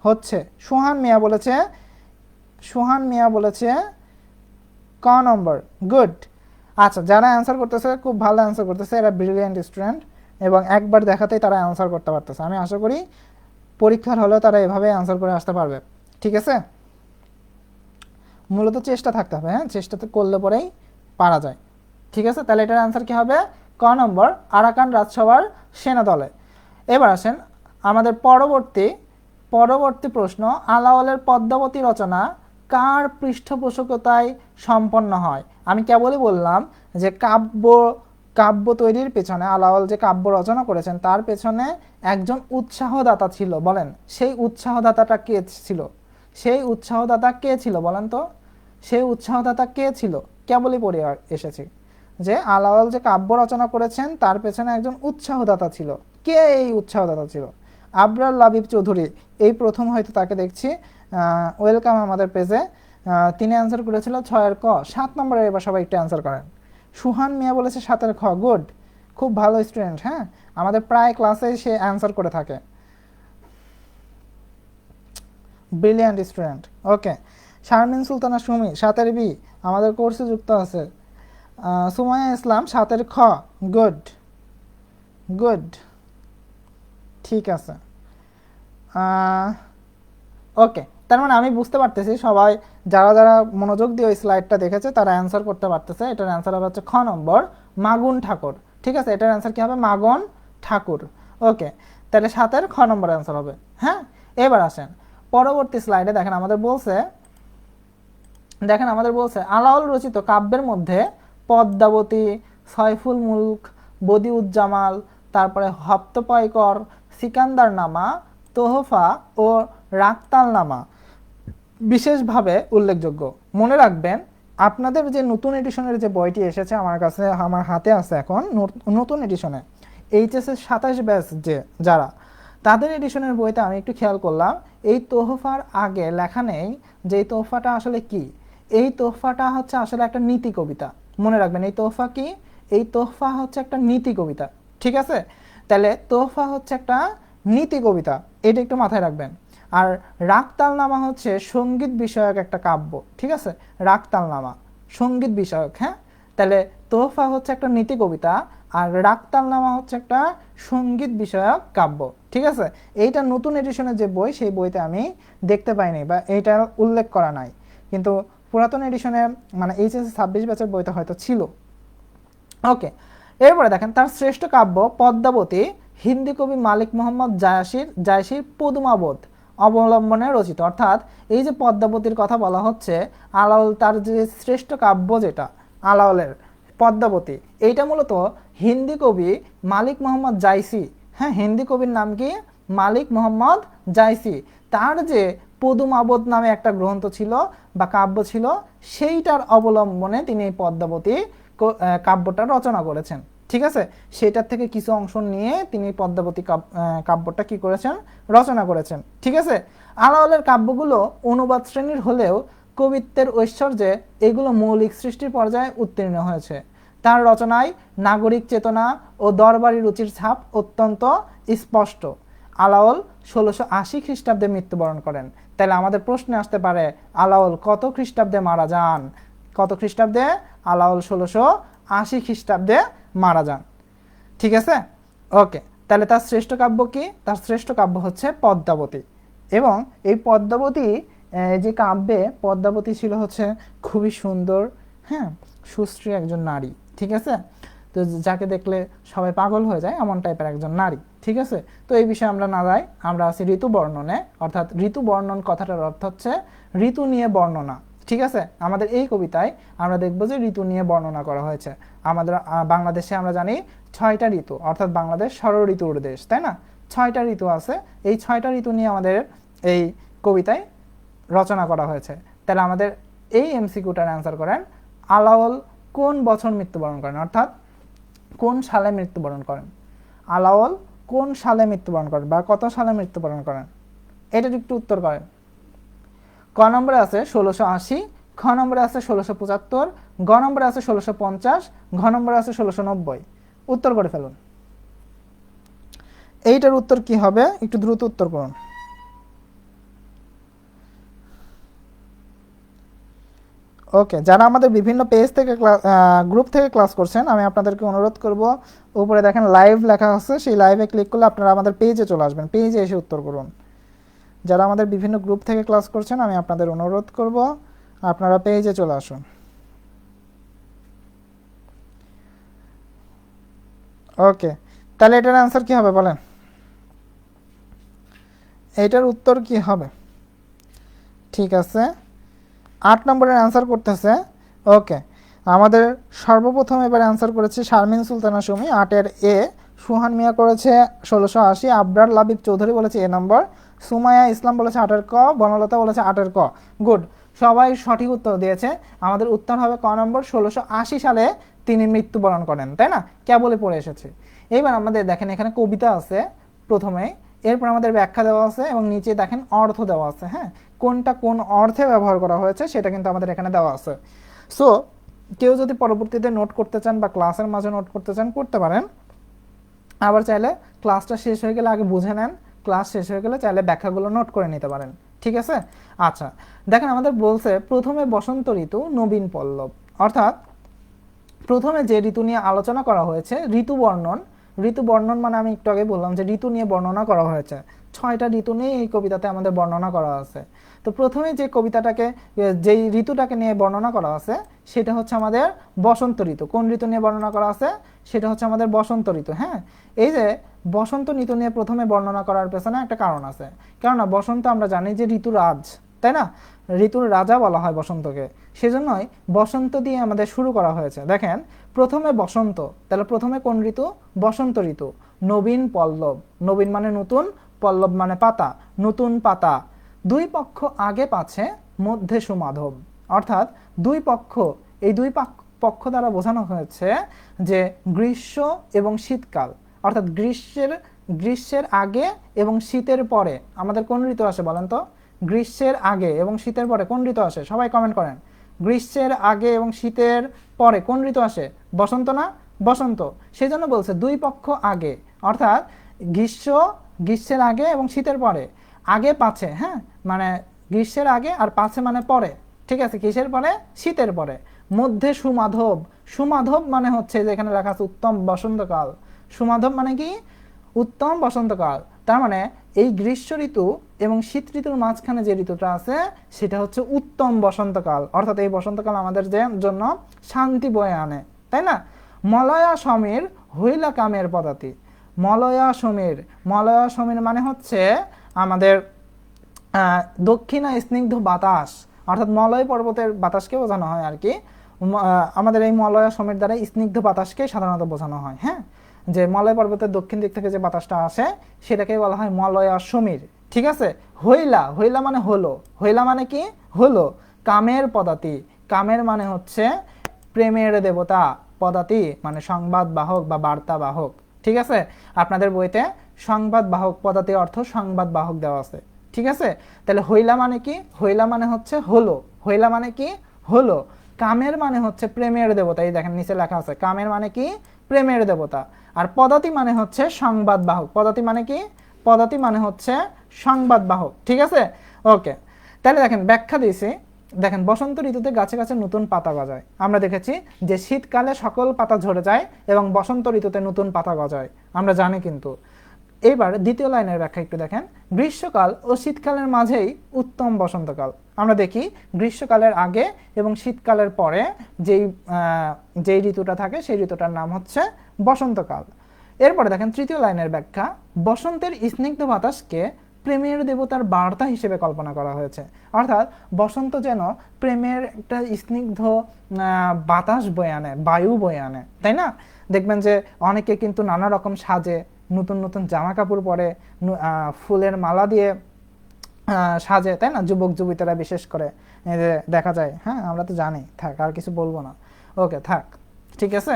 হচ্ছে। সুহান মিয়া বলেছে ক নম্বর। গুড। আচ্ছা, যারা অ্যান্সার করতেছে খুব ভালো অ্যান্সার করতেছে, এরা ব্রিলিয়ান্ট স্টুডেন্ট এবং একবার দেখাতেই তারা অ্যান্সার করতে পারতেছে। আমি আশা করি পরীক্ষার হলেও তারা এভাবে অ্যান্সার করে আসতে পারবে। ঠিক আছে, মূলত চেষ্টা থাকতে হবে, হ্যাঁ, চেষ্টাতে করলে পরেই পারা যায়। ঠিক আছে, তাহলে এটার অ্যান্সার কি হবে? ক নম্বর, আরাকান রাজসভার সেনা দলে। এবার আসেন আমাদের পরবর্তী প্রশ্ন, আলাওলের পদ্মাবতী রচনা কার পৃষ্ঠপোষকতায় সম্পন্ন হয়? আমি কেবলই বললাম যে কাব্য তৈরির পেছনে, আলাওল যে কাব্য রচনা করেছেন তার পেছনে একজন উৎসাহদাতা ছিল। বলেন সেই উৎসাহদাতাটা কে ছিল? সেই উৎসাহদাতা কে ছিল বলেন তো? সেই উৎসাহদাতা কে ছিল? কেবলই পড়ে এসেছি যে আলাওল যে কাব্য রচনা করেছেন তার পেছনে একজন উৎসাহদাতা ছিল। কে এই উৎসাহদাতা ছিল? আবরার লাবিব চৌধুরী, এই প্রথম হয়তো তাকে দেখছি। ওয়েলকাম আমাদের পেজে। তিনি অ্যান্সার করেছিল 6-এর ক। 7 নম্বরে এবার সবাই একটু অ্যান্সার করেন। সুহান মিয়া বলেছে 7-এর খ। গুড, খুব ভালো স্টুডেন্ট, হ্যাঁ, আমাদের প্রায় ক্লাসে সে অ্যান্সার করে থাকে, ব্রিলিয়ান্ট স্টুডেন্ট। ওকে, শারমিন সুলতানা সুমি 7-এর বি আমাদের কোর্সে যুক্ত আছে। সুমাইয়া ইসলাম 7-এর খ। গুড গুড, ঠিক আছে। ওকে, তার মানে আমি বুঝতে পারতেছি সবাই যারা যারা মনোযোগ দিয়ে ওই স্লাইডটা দেখেছে তারা অ্যান্সার করতে পারতেছে। এটার অ্যান্সার হবে হচ্ছে খ নম্বর, মাগুন ঠাকুর। ঠিক আছে, এটার অ্যান্সার কি হবে? মাগুন ঠাকুর। ওকে, তাহলে 7-এর খ নম্বর অ্যান্সার হবে। হ্যাঁ, এবার আসেন পরবর্তী স্লাইডে। দেখেন আমাদের বলছে আলাওল রচিত কাব্যের মধ্যে পদ্মাবতী, সয়ফুল মুলক, বদিউজ্জামাল, তারপরে হপ্তপয়কর, সিকান্দার নামা, তোহফা ও রাক্তাল নামা বিশেষভাবে উল্লেখযোগ্য। মনে রাখবেন আপনাদের যে নতুন এডিশনের যে বইটি এসেছে আমার হাতে আছে এখন নতুন এডিশনে, এইচএসের 27 ব্যাচ যে যারা, তাদের এডিশনের বইতে আমি একটু খেয়াল করলাম এই তোহফার আগে লেখা নেই যে এই তোহফাটা আসলে কি। এই তোহফাটা হচ্ছে আসলে একটা নীতি কবিতা। মনে রাখবেন এই তোহফা কি? এই তোহফা হচ্ছে একটা নীতি কবিতা, ঠিক আছে? তাহলে তোহফা হচ্ছে একটা নীতি কবিতা, এটা একটু মাথায় রাখবেন। আর রাগতালনামা হচ্ছে সঙ্গীত বিষয়ক একটা কাব্য, ঠিক আছে? রাগতালনামা সঙ্গীত বিষয়ক, হ্যাঁ। তাহলে তোহফা হচ্ছে একটা নীতি কবিতা, আর রাগতালনামা হচ্ছে একটা সঙ্গীত বিষয়ক কাব্য, ঠিক আছে? এইটা নতুন এডিশনের যে বই, সেই বইতে আমি দেখতে পাইনি বা এইটা উল্লেখ করা নাই, কিন্তু পুরাতন এডিশনে মানে এইচএসসি 26 ব্যাচের বইতে হয়তো ছিল। ওকে, এরপরে দেখেন তার শ্রেষ্ঠ কাব্য পদ্মাবতী হিন্দি কবি মালিক মোহাম্মদ জায়সির পদুমাবোধ অবলম্বনে রচিত। অর্থাৎ এই যে পদ্মাবতীর কথা বলা হচ্ছে, আলাওল তার যে শ্রেষ্ঠ কাব্য যেটা আলাওলের পদ্মাবতী, এইটা মূলত হিন্দি কবি মালিক মোহাম্মদ জাইসি, হ্যাঁ, হিন্দি কবির নাম কি? মালিক মোহাম্মদ জাইসি। তার যে পদুমাবোধ নামে একটা গ্রন্থ ছিল বা কাব্য ছিল, সেইটার অবলম্বনে তিনি এই পদ্মাবতী কাব্যটা রচনা করেছেন, ঠিক আছে? সেটার থেকে কিছু অংশ নিয়ে তিনি পদ্মাবতী কাব্যটা কি করেছেন? রচনা করেছেন, ঠিক আছে? আলাওলের কাব্যগুলো অনুবাদ শ্রেণীর হলেও কবিত্বের ঐশ্বর্যে এগুলো মৌলিক সৃষ্টির পর্যায়ে উত্তীর্ণ হয়েছে। তার রচনায় নাগরিক চেতনা ও দরবারি রুচির ছাপ অত্যন্ত স্পষ্ট। আলাওল 1680 খ্রিস্টাব্দে মৃত্যুবরণ করেন। তাহলে আমাদের প্রশ্নে আসতে পারে আলাওল কত খ্রিস্টাব্দে মারা যান? কত খ্রিস্টাব্দে? আলাওল 1680 খ্রিস্টাব্দে মারা যান, ঠিক আছে? ওকে, তাহলে তার শ্রেষ্ঠ কাব্য কি? তার শ্রেষ্ঠ কাব্য হচ্ছে পদ্মাবতী। এবং এই পদ্মাবতী যে কাব্যে পদ্মাবতী ছিল হচ্ছে খুবই সুন্দর, হ্যাঁ, সুশ্রী একজন নারী, ঠিক আছে? তো যাকে দেখলে সবাই পাগল হয়ে যায় এমন টাইপের একজন নারী, ঠিক আছে? তো এই বিষয়ে আমরা না যাই, আমরা আছি ঋতু বর্ণনে। অর্থাৎ ঋতু বর্ণন কথাটার অর্থ হচ্ছে ঋতু নিয়ে বর্ণনা, ঠিক আছে? আমাদের এই কবিতায় আমরা দেখব যে ঋতু নিয়ে বর্ণনা করা হয়েছে। আমাদের বাংলাদেশে আমরা জানি 6টা ঋতু, অর্থাৎ বাংলাদেশ ষড় ঋতুর দেশ, তাই না? 6টা ঋতু আছে, এই 6টা ঋতু নিয়ে আমাদের এই কবিতায় রচনা করা হয়েছে। তাহলে আমাদের এই এমসিকিউটার অ্যান্সার করেন, আলাওল কোন বছর মৃত্যুবরণ করেন? অর্থাৎ কোন সালে মৃত্যুবরণ করেন? আলাওল কোন সালে মৃত্যুবরণ করেন বা কত সালে মৃত্যুবরণ করেন? এটার একটু উত্তর করেন। ক নম্বরে আছে 1680, খ নম্বরে আছে 1675, গ নম্বরে আছে 1650, ঘ নম্বরে আছে 1690। উত্তর করে ফেলুন। এইটার উত্তর কি হবে? একটু দ্রুত উত্তর করুন। ওকে, যারা আমাদের বিভিন্ন পেজ থেকে গ্রুপ থেকে ক্লাস করছেন, আমি আপনাদেরকে অনুরোধ করব, উপরে দেখেন লাইভ লেখা আছে, সেই লাইভে ক্লিক করলে আপনারা আমাদের পেজে চলে আসবেন, পেজে এসে উত্তর করুন। যারা আমাদের বিভিন্ন গ্রুপ থেকে ক্লাস করছেন, আমি আপনাদের অনুরোধ করব আপনারা পেজে চলে আসুন। ওকে, তাহলে এটার অ্যান্সার কি হবে বলেন? এইটার উত্তর কি হবে? ঠিক আছে, 8 নম্বরের অ্যান্সার করতেছে। ওকে, আমাদের সর্বপ্রথম এবার অ্যান্সার করেছে শারমিন সুলতানা সুমি, 8-এর এ। সুহান মিয়া করেছে 1680, আবরার লাবিব চৌধুরী বলেছে এ নম্বর, সুমাইয়া ইসলাম বলেছে 8-এর ক, বনলতা বলেছে 8-এর ক। গুড, সবাই সঠিক উত্তর দিয়েছে। আমাদের উত্তর হবে ক নম্বর, 1680 সালে তিনি মৃত্যুবরণ করেন, তাই না? কেবলই পড়ে এসেছে। এইবার আমাদের দেখেন এখানে কবিতা আছে প্রথমে, এরপর আমাদের ব্যাখ্যা দেওয়া আছে এবং নিচে দেখেন অর্থ দেওয়া আছে, হ্যাঁ, কোনটা কোন অর্থে ব্যবহার করা হয়েছে সেটা কিন্তু আমাদের এখানে দেওয়া আছে। সো কেউ যদি পরবর্তীতে নোট করতে চান বা ক্লাসের মাঝে নোট করতে চান করতে পারেন, আবার চাইলে ক্লাসটা শেষ হয়ে গেলে আগে বুঝে নেন, ক্লাস শেষ হয়ে গেলে চাইলে ব্যাখ্যাগুলো নোট করে নিতে পারেন, ঠিক আছে? আচ্ছা, দেখেন আমাদের বলছে প্রথমে বসন্ত ঋতু নবীন পল্লব, অর্থাৎ প্রথমে যে ঋতু নিয়ে আলোচনা করা হয়েছে ঋতু বর্ণন। ঋতু বর্ণন মানে আমি একটু আগে বললাম যে ঋতু নিয়ে বর্ণনা করা হয়েছে, 6টা ঋতু নিয়ে এই কবিতাতে আমাদের বর্ণনা করা আছে। তো প্রথমে যে কবিতাটাকে, যেই ঋতুটাকে নিয়ে বর্ণনা করা আছে সেটা হচ্ছে আমাদের বসন্ত ঋতু। কোন ঋতু নিয়ে বর্ণনা করা আছে? সেটা হচ্ছে আমাদের বসন্ত ঋতু, হ্যাঁ। এই যে বসন্ত ঋতু নিয়ে প্রথমে বর্ণনা করার পেছনে একটা কারণ আছে, কেননা বসন্ত আমরা জানি যে ঋতুরাজ, তাই না? ঋতুর রাজা বলা হয় বসন্তকে, সেজন্যই বসন্ত দিয়ে আমাদের শুরু করা হয়েছে। দেখেন প্রথমে বসন্ত, তাহলে প্রথমে কোন ঋতু? বসন্ত ঋতু। নবীন পল্লব, নবীন মানে নতুন, পল্লব মানে পাতা, নতুন পাতা। দুই পক্ষ আগে পাছে মধ্যে সুমাধব, অর্থাৎ দুই পক্ষ, এই দুই পক্ষ দ্বারা বোঝানো হয়েছে যে গ্রীষ্ম এবং শীতকাল, অর্থাৎ গ্রীষ্মের আগে এবং শীতের পরে আমাদের কোন ঋতু আসে বলেন তো? গ্রীষ্মের আগে এবং শীতের পরে কোন ঋতু আসে? সবাই কমেন্ট করেন। গ্রীষ্মের আগে এবং শীতের পরে কোন ঋতু আসে? বসন্ত না? বসন্ত। সেই জন্য বলছে দুই পক্ষ আগে, অর্থাৎ গ্রীষ্মের আগে এবং শীতের পরে। আগে পাছে, হ্যাঁ, মানে গ্রীষ্মের আগে, আর পাছে মানে পরে, ঠিক আছে, কিসের পরে? শীতের পরে। মধ্যে সুমাধব, সুমাধব মানে হচ্ছে যেখানে লেখা আছে উত্তম বসন্তকাল। সুমাধব মানে কি? উত্তম বসন্তকাল। তার মানে এই গ্রীষ্ম ঋতু এবং শীত ঋতুর মাঝখানে যে ঋতুটা আছে সেটা হচ্ছে উত্তম বসন্তকাল, অর্থাৎ এই বসন্তকাল আমাদের জন্য শান্তি বয়ে আনে, তাই না? মলয়া সমীর হইলা কামের পদাতি। মলয়া সমীর, মলয়া সমীর মানে হচ্ছে আমাদের দক্ষিণা স্নিগ্ধ বাতাস, অর্থাৎ মলয় পর্বতের বাতাসকে বোঝানো হয় আর কি। আমাদের এই মলয়া সমীর দ্বারা স্নিগ্ধ বাতাসকে সাধারণত বোঝানো হয়, হ্যাঁ, যে মলয় পর্বতের দক্ষিণ দিক থেকে যে বাতাসটা আসে সেটাকে বলা হয় মলয়া সমীর, ঠিক আছে। হইলা, হইলা মানে হলো, হইলা মানে কি? হলো। কামের পদাতি, কামের মানে হচ্ছে প্রেমের দেবতা, পদাতি মানে সংবাদ বাহক বা বার্তা বাহক, ঠিক আছে। আপনাদের বইতে সংবাদ বাহক, পদাতি অর্থ সংবাদ বাহক দেওয়া আছে, ঠিক আছে। তাহলে হইলা মানে কি? হইলা মানে হচ্ছে হলো, হইলা মানে কি? হলো। কামের মানে হচ্ছে প্রেমের দেবতা, এই দেখেন নিচে লেখা আছে, কামের মানে কি? প্রেমের দেবতা। আর পদাতি মানে হচ্ছে সংবাদ বাহক। পদাতি মানে কি? পদাতি মানে হচ্ছে সংবাদ বাহক, ঠিক আছে। ওকে, তাহলে দেখেন ব্যাখ্যা দিয়েছি। দেখেন বসন্ত ঋতুতে গাছে গাছে নতুন পাতা গজায়। আমরা দেখেছি যে শীতকালে সকল পাতা ঝরে যায় এবং বসন্ত ঋতুতে নতুন পাতা গজায়, আমরা জানি। কিন্তু এইবার দ্বিতীয় লাইনের ব্যাখ্যা একটু দেখেন। গ্রীষ্মকাল ও শীতকালের মাঝেই উত্তম বসন্তকাল। আমরা দেখি গ্রীষ্মকালের আগে এবং শীতকালের পরে যেই ঋতুটা থাকে সেই ঋতুটার নাম হচ্ছে বসন্তকাল। এরপরে দেখেন তৃতীয় লাইনের ব্যাখ্যা। বসন্তের স্নিগ্ধ বাতাসকে প্রেমের দেবতার বার্তা হিসেবে কল্পনা করা হয়েছে, অর্থাৎ বসন্ত যেন প্রেমের একটা স্নিগ্ধ বাতাস বয়ে আনে, বায়ু বয়ে আনে, তাই না? দেখবেন যে অনেকে কিন্তু নানা রকম সাজে, নতুন নতুন জামা কাপড় পরে, ফুলের মালা দিয়ে সাজে, তাই না? যুবক যুবতীরা বিশেষ করে দেখা যায়, হ্যাঁ, আমরা তো জানি। থাক, আর কিছু বলবো না, ওকে থাক, ঠিক আছে।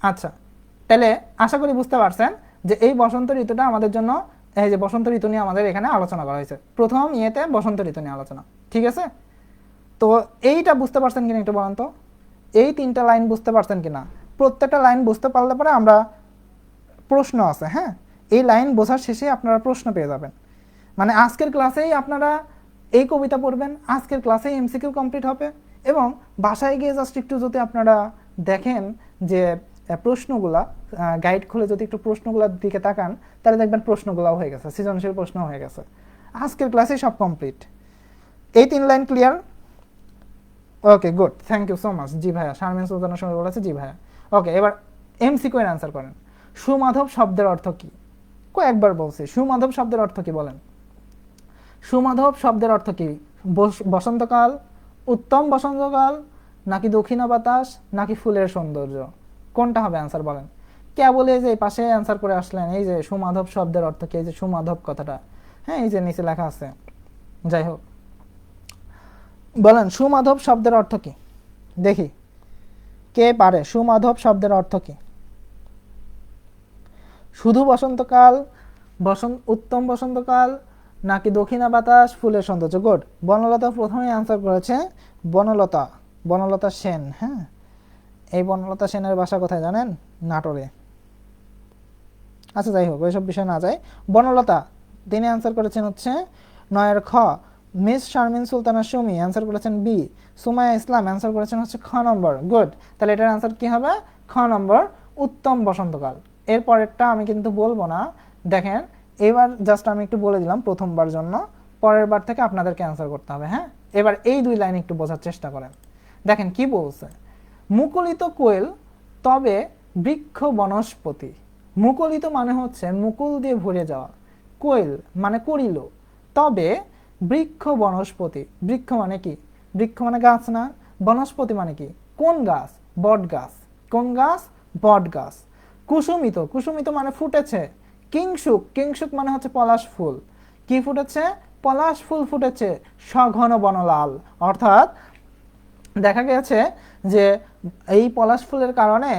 আচ্ছা, তাহলে আশা করি বুঝতে পারছেন যে এই বসন্ত ঋতুটা আমাদের জন্য, এই যে বসন্ত ঋতু নিয়ে আমাদের এখানে আলোচনা করা হয়েছে, প্রথম ইয়েতে বসন্ত ঋতু নিয়ে আলোচনা, ঠিক আছে। তো এইটা বুঝতে পারছেন কিনা একটু বলেন তো, এই তিনটা লাইন বুঝতে পারছেন কিনা? প্রত্যেকটা লাইন বুঝতে পারলে পরে আমরা প্রশ্ন আছে, হ্যাঁ, এই লাইন বোঝার শেষে আপনারা প্রশ্ন পেয়ে যাবেন। মানে আজকের ক্লাসেই আপনারা এই কবিতা পড়বেন, আজকের ক্লাসেই এমসিকিউ কমপ্লিট হবে, এবং বাসায় গিয়ে জাস্ট একটু যদি আপনারা দেখেন যে প্রশ্নগুলা, গাইড খুলে যদি একটু প্রশ্নগুলোর দিকে তাকান, তাহলে দেখবেন প্রশ্নগুলো হয়ে গেছে, সৃজনশীল প্রশ্ন হয়ে গেছে। আজকের ক্লাসেই সব কমপ্লিট। এই 3 line clear? Okay, good, thank you so much. জি ভাইয়া, শারমিন সুলতানের সঙ্গে বলেছে, জি ভাইয়া। ওকে, এবার এমসিকিউ এর আনসার করেন। সুমাধব শব্দের অর্থ কি? কয়েকবার বলছি, সুমাধব শব্দের অর্থ কি বলেন? সুমাধব শব্দের অর্থ কি? বসন্তকাল, উত্তম বসন্তকাল, নাকি দক্ষিণা বাতাস, নাকি ফুলের সৌন্দর্য? কোনটা হবে অ্যান্সার বলেন? কে বলে যে এই পাশে অ্যান্সার করে আসলেন, এই যে সুমাধব শব্দের অর্থ কি, এই যে সুমাধব কথাটা, হ্যাঁ, এই যে নিচে লেখা আছে। যাই হোক, বলেন সুমাধব শব্দের অর্থ কি? দেখি কে পারে। সুমাধব শব্দের অর্থ কি? শুধু বসন্তকাল, উত্তম বসন্তকাল, নাকি দক্ষিণা বাতাস, ফুলের সৌন্দর্য? গুড। বনলতা প্রথমে অ্যান্সার করেছে, বনলতা, বনলতা সেন। হ্যাঁ, এই বনলতা সেনের বাসা কোথায় জানেন? নাটোরে। আচ্ছা, যাই হোক, ওইসব বিষয় না যায়। বনলতা, তিনি অ্যান্সার করেছেন হচ্ছে 9 খ। মিস শারমিন সুলতানা সুমি অ্যান্সার করেছেন বি। সুমাইয়া ইসলাম অ্যান্সার করেছেন হচ্ছে খ নম্বর। গুড, তাহলে এটার অ্যান্সার কি হবে? খ নম্বর, উত্তম বসন্তকাল। এরপরেরটা আমি কিন্তু বলবো না, দেখেন এবার জাস্ট আমি একটু বলে দিলাম প্রথমবার জন্য, পরের বার থেকে আপনাদেরকে অ্যান্সার করতে হবে। হ্যাঁ, এবার এই 2 লাইন একটু বোঝার চেষ্টা করেন। দেখেন কি বলছে। মুকুলিত কোয়েল তবে বৃক্ষ বনস্পতি। মুকুলিত মানে হচ্ছে মুকুল দিয়ে ভরে যাওয়া, কোয়েল মানে করিল, তবে বৃক্ষ বনস্পতি। বৃক্ষ মানে কি? বৃক্ষ মানে গাছ না? বনস্পতি মানে কি? কোন গাছ? বট গাছ। কোন গাছ? বট গাছ। কুসুমিত, কুসুমিত মানে ফুটেছে। কিংশুক, কিংশুক মানে হচ্ছে পলাশ ফুল। কি ফুটেছে? পলাশ ফুল ফুটেছে। সঘন বনলাল, অর্থাৎ দেখা গেছে যে এই পলাশ ফুলের কারণে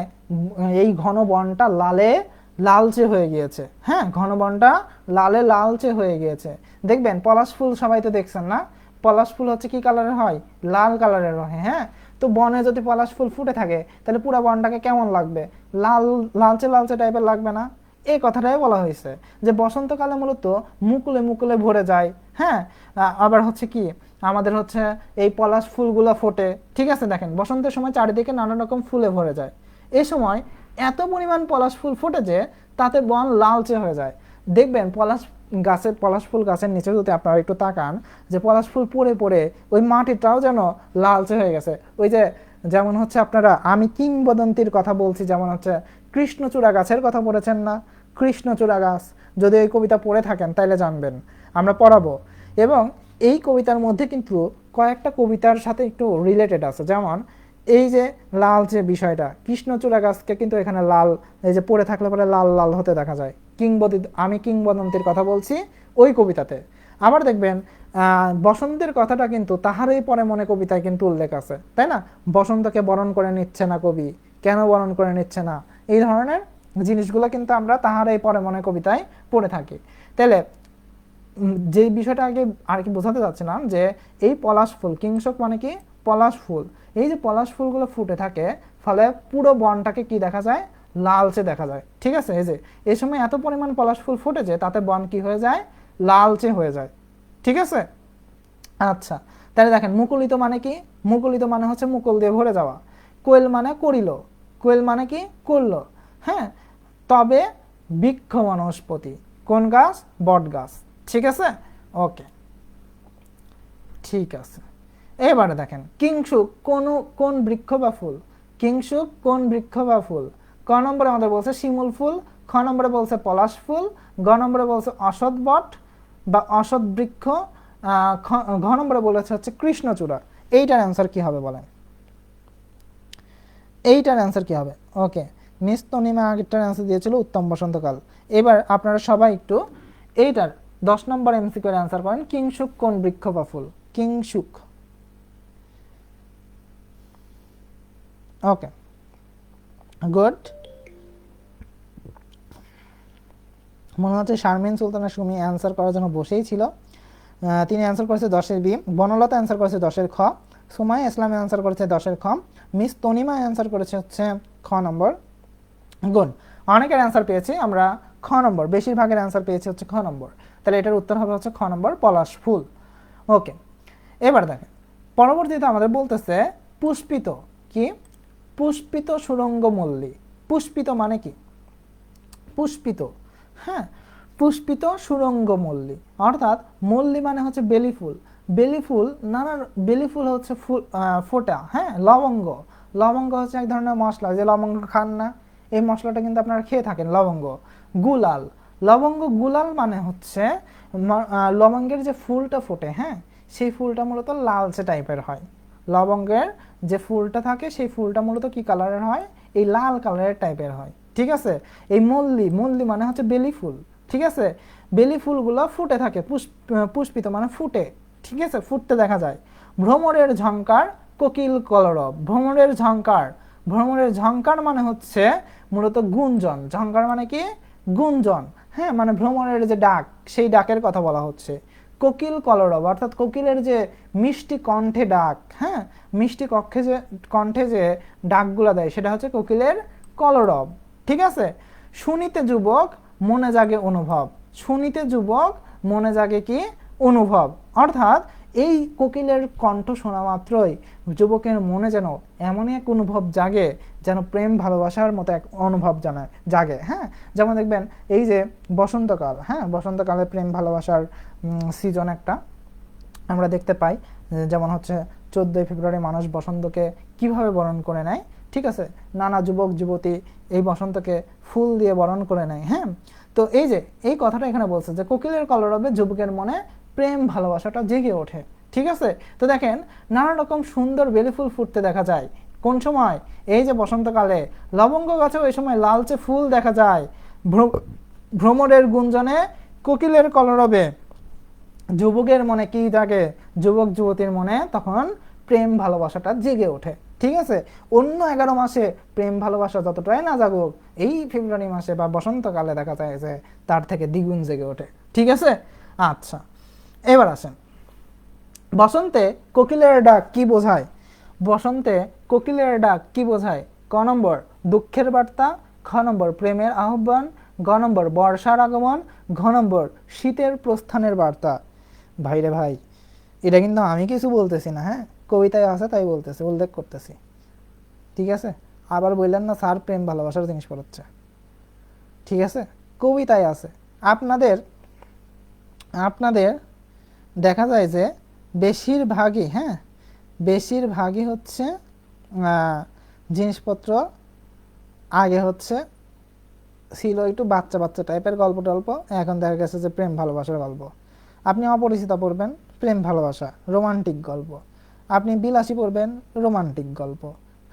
এই ঘন বনটা লালে লালচে হয়ে গিয়েছে। হ্যাঁ, ঘন বনটা লালে লালচে হয়ে গিয়েছে। দেখবেন পলাশ ফুল সবাই তো দেখছেন না? পলাশ ফুল হচ্ছে কি কালারের হয়? লাল কালারের হয়। হ্যাঁ, তো বনে যদি পলাশ ফুল ফুটে থাকে তাহলে পুরো বনটাকে কেমন লাগবে? লাল, লালচে লালচে টাইপের লাগবে না? এই কথাটাই বলা হয়েছে যে বসন্তকালে মূলত মুকুলে মুকুলে ভরে যায়। হ্যাঁ, আবার হচ্ছে কি আমাদের হচ্ছে এই পলাশ ফুলগুলো ফোটে। ঠিক আছে, দেখেন বসন্তের সময় চারিদিকে নানা রকম ফুলে ভরে যায়। এই সময় এত পরিমাণ পলাশ ফুল ফোটে যে তাতে বন লালচে হয়ে যায়। দেখবেন পলাশ ফুল গাছের নিচে যদি আপনারা একটু তাকান যে পলাশ ফুল পড়ে পড়ে ওই মাটিটাও যেন লালচে হয়ে গেছে। ওই যে যেমন হচ্ছে আপনারা, আমি কিংবদন্তির কথা বলছি, যেমন হচ্ছে কৃষ্ণচূড়া গাছের কথা পড়েছেন না? কৃষ্ণচূড়া গাছ, যদি এই কবিতা পড়ে থাকেন তাইলে জানবেন, আমরা পড়াবো। এবং এই কবিতার মধ্যে কিন্তু কয়েকটা কবিতার সাথে একটু রিলেটেড আছে, যেমন এই যে লাল যে বিষয়টা, কৃষ্ণচূড়া গাছকে কিন্তু এখানে লাল, এই যে পড়ে থাকলে পরে লাল লাল হতে দেখা যায়। আমি কিংবদন্তির কথা বলছি ওই কবিতাতে। আবার দেখবেন বসন্তের কথাটা কিন্তু তাহারই পরে মনে কবিতায় কিন্তু উল্লেখ আছে, তাই না? বসন্তকে বরণ করে নিচ্ছে না কবি, কেন বরণ করে নিচ্ছে না, এই ধরনের জিনিসগুলো কিন্তু আমরা তাহারই পরে মনে কবিতায় পড়ে থাকি। তাহলে যে বিষয়টা আগে আর কি বোঝাতে চাচ্ছিলাম যে এই পলাশ ফুল, কিংশক মানে কি পলাশ ফুল, এই যে পলাশ ফুলগুলো ফুটে থাকে ফলে পুরো বনটাকে কি দেখা যায়? লালচে দেখা যায়। ঠিক আছে, এই যে এই সময় এত পরিমাণ পলাশ ফুল ফুটে যে তাতে বন কি হয়ে যায়? লালচে হয়ে যায়। ঠিক আছে, আচ্ছা তাহলে দেখেন মুকুলিত মানে কি? মুকুলিত মানে হচ্ছে মুকুল দিয়ে ভরে যাওয়া। কোয়েল মানে করিল, কোয়েল মানে কি? করল। হ্যাঁ, তবে বৃক্ষ বনস্পতি, কোন গাছ? বট গাছ। ঠিক আছে, ওকে, ঠিক আছে। এবারে দেখেন কিংশুক কোন বৃক্ষ বা ফুল? কিংশুক কোন বৃক্ষ বা ফুল? ক নম্বরে আমাদের বলছে শিমুল ফুল, খ নম্বরে বলছে পলাশ ফুল, গ নম্বরে বলছে অসৎ বট বা অসৎ বৃক্ষ, ঘ নম্বরে বলেছে হচ্ছে কৃষ্ণচূড়া। এইটার অ্যান্সার কি হবে বলেন? এইটার অ্যান্সার কি হবে? ওকে, মিস তনিমা আগেরটার অ্যান্সার দিয়েছিল উত্তম বসন্তকাল। এবার আপনারা সবাই একটু এইটার 10 নম্বর এমসিকিউ এর অ্যান্সার করেন। কিংশুক কোন বৃক্ষ বা ফুল? কিংশুক। ওকে, গুড। মনে হচ্ছে শারমিন সুলতানা সুমি অ্যান্সার করার জন্য বসেই ছিল। তিনি অ্যান্সার করেছে 10-এর বি, বনলতা অ্যান্সার করেছে 10-এর খ, সুমাই ইসলাম অ্যান্সার করেছে 10-এর খ, মিস তনিমা অ্যান্সার করেছে হচ্ছে খ নম্বর। গুড, অনেকের অ্যান্সার পেয়েছি আমরা খ নম্বর, বেশিরভাগের অ্যান্সার পেয়েছি হচ্ছে খ নম্বর। তাহলে এটার উত্তর হবে হচ্ছে খ নম্বর, পলাশ ফুল। ওকে, এবার দেখেন পরবর্তীতে আমাদের বলতেছে পুষ্পিত। কি? পুষ্পিত সুরঙ্গ মল্লী। পুষ্পিত মানে কি? পুষ্পিত, হ্যাঁ, পুষ্পিত সুরঙ্গ মল্লী, অর্থাৎ মল্লী মানে হচ্ছে বেলি ফুল। বেলি ফুল বেলি ফুল হচ্ছে ফোটা। হ্যাঁ, লবঙ্গ, লবঙ্গ হচ্ছে এক ধরনের মশলা, যে লবঙ্গ খান না, এই মশলাটা কিন্তু আপনারা খেয়ে থাকেন, লবঙ্গ। গুলাল, লবঙ্গ গুলাল মানে হচ্ছে লবঙ্গের যে ফুলটা ফোটে, হ্যাঁ, সেই ফুলটা মূলত লালচে টাইপের হয়। লবঙ্গের যে ফুলটা থাকে সেই ফুলটা মূলত কি কালারের হয়? এই লাল কালারের টাইপের হয়। ঠিক আছে, এই মল্লী, মল্লী মানে হচ্ছে বেলি ফুল। ঠিক আছে, বেলি ফুলগুলো ফুটে থাকে, পুষ্পিত মানে ফুটে। ঠিক আছে, ফুটতে দেখা যায়। ভ্রমরের ঝংকার কোকিল কলরব। ভ্রমরের ঝংকার, ভ্রমরের ঝংকার মানে হচ্ছে মূলত গুঞ্জন। ঝংকার মানে কি? গুঞ্জন। হ্যাঁ, মানে ভ্রমরের যে ডাক, সেই ডাকের কথা বলা হচ্ছে। কোকিল কলরব অর্থাৎ কোকিলের যে মিষ্টি কণ্ঠে ডাক, হ্যাঁ, মিষ্টি কণ্ঠে যে ডাকগুলা দেয় সেটা হচ্ছে কোকিলের কলরব। ঠিক আছে, শুনিতে যুবক মনে জাগে অনুভব। শুনিতে যুবক মনে জাগে কি? অনুভব। অর্থাৎ এই কোকিলের কণ্ঠ শোনা মাত্রই যুবকের মনে যেন এমনই এক অনুভব জাগে, যেন প্রেম ভালোবাসার মতো এক অনুভব জাগে। হ্যাঁ, যেমন দেখবেন এই যে বসন্তকাল, হ্যাঁ, বসন্তকালে প্রেম ভালোবাসার সিজন একটা আমরা দেখতে পাই। যেমন হচ্ছে 14 ফেব্রুয়ারি মানুষ বসন্তকে কিভাবে বরণ করে নেয়। ঠিক আছে, নানা যুবক যুবতী এই বসন্তকে ফুল দিয়ে বরণ করে নেয়। হ্যাঁ, তো এই যে এই কথাটা এখানে বলছে যে কোকিলের কলরবে যুবকের মনে প্রেম ভালোবাসাটা জেগে ওঠে। ঠিক আছে, তো দেখেন নানা রকম সুন্দর বেলি ফুল ফুটতে দেখা যায়। কোন সময়? এই যে বসন্তকালে। লবঙ্গ গাছেও এই সময় লালচে ফুল দেখা যায়। ভ্রমরের গুঞ্জনে কোকিলের কলরবে যুবকের মনে কি থাকে? যুবক যুবতীর মনে তখন প্রেম ভালোবাসাটা জেগে ওঠে। ঠিক আছে, অন্য 11 মাসে প্রেম ভালোবাসা যতটাই না জাগুক, এই ফেব্রুয়ারি মাসে বা বসন্তকালে দেখা যায় যে তার থেকে দ্বিগুণ জেগে ওঠে। ঠিক আছে, আচ্ছা এবার আসেন বসন্তে কোকিলের ডাক কি বোঝায়? বসন্তে কোকিলের ডাক কি বোঝায়? ক নম্বর দুঃখের বার্তা, খ নম্বর প্রেমের আহ্বান, গ নম্বর বর্ষার আগমন, ঘ নম্বর শীতের প্রস্থানের বার্তা। ভাইরে ভাই, এটা কিন্তু আমি কিছু বলতেছি না, হ্যাঁ, কবিতায় আছে তাই বলতেছি, উল্লেখ করতেছি, ঠিক আছে? আবার বললেন না স্যার প্রেম ভালোবাসার জিনিস পড়াচ্ছে, ঠিক আছে? কবিতায় আছে। আপনাদের আপনাদের দেখা যায় যে বেশিরভাগই, হ্যাঁ, বেশিরভাগই হচ্ছে জিনিসপত্র আগে হচ্ছে ছিল একটু বাচ্চা বাচ্চা টাইপের গল্প টল্প, এখন দেখা গেছে যে প্রেম ভালোবাসার গল্প। আপনি অপরিচিতা পড়বেন, প্রেম ভালোবাসা রোমান্টিক গল্প। আপনি বিলাসী পড়বেন, রোমান্টিক গল্প।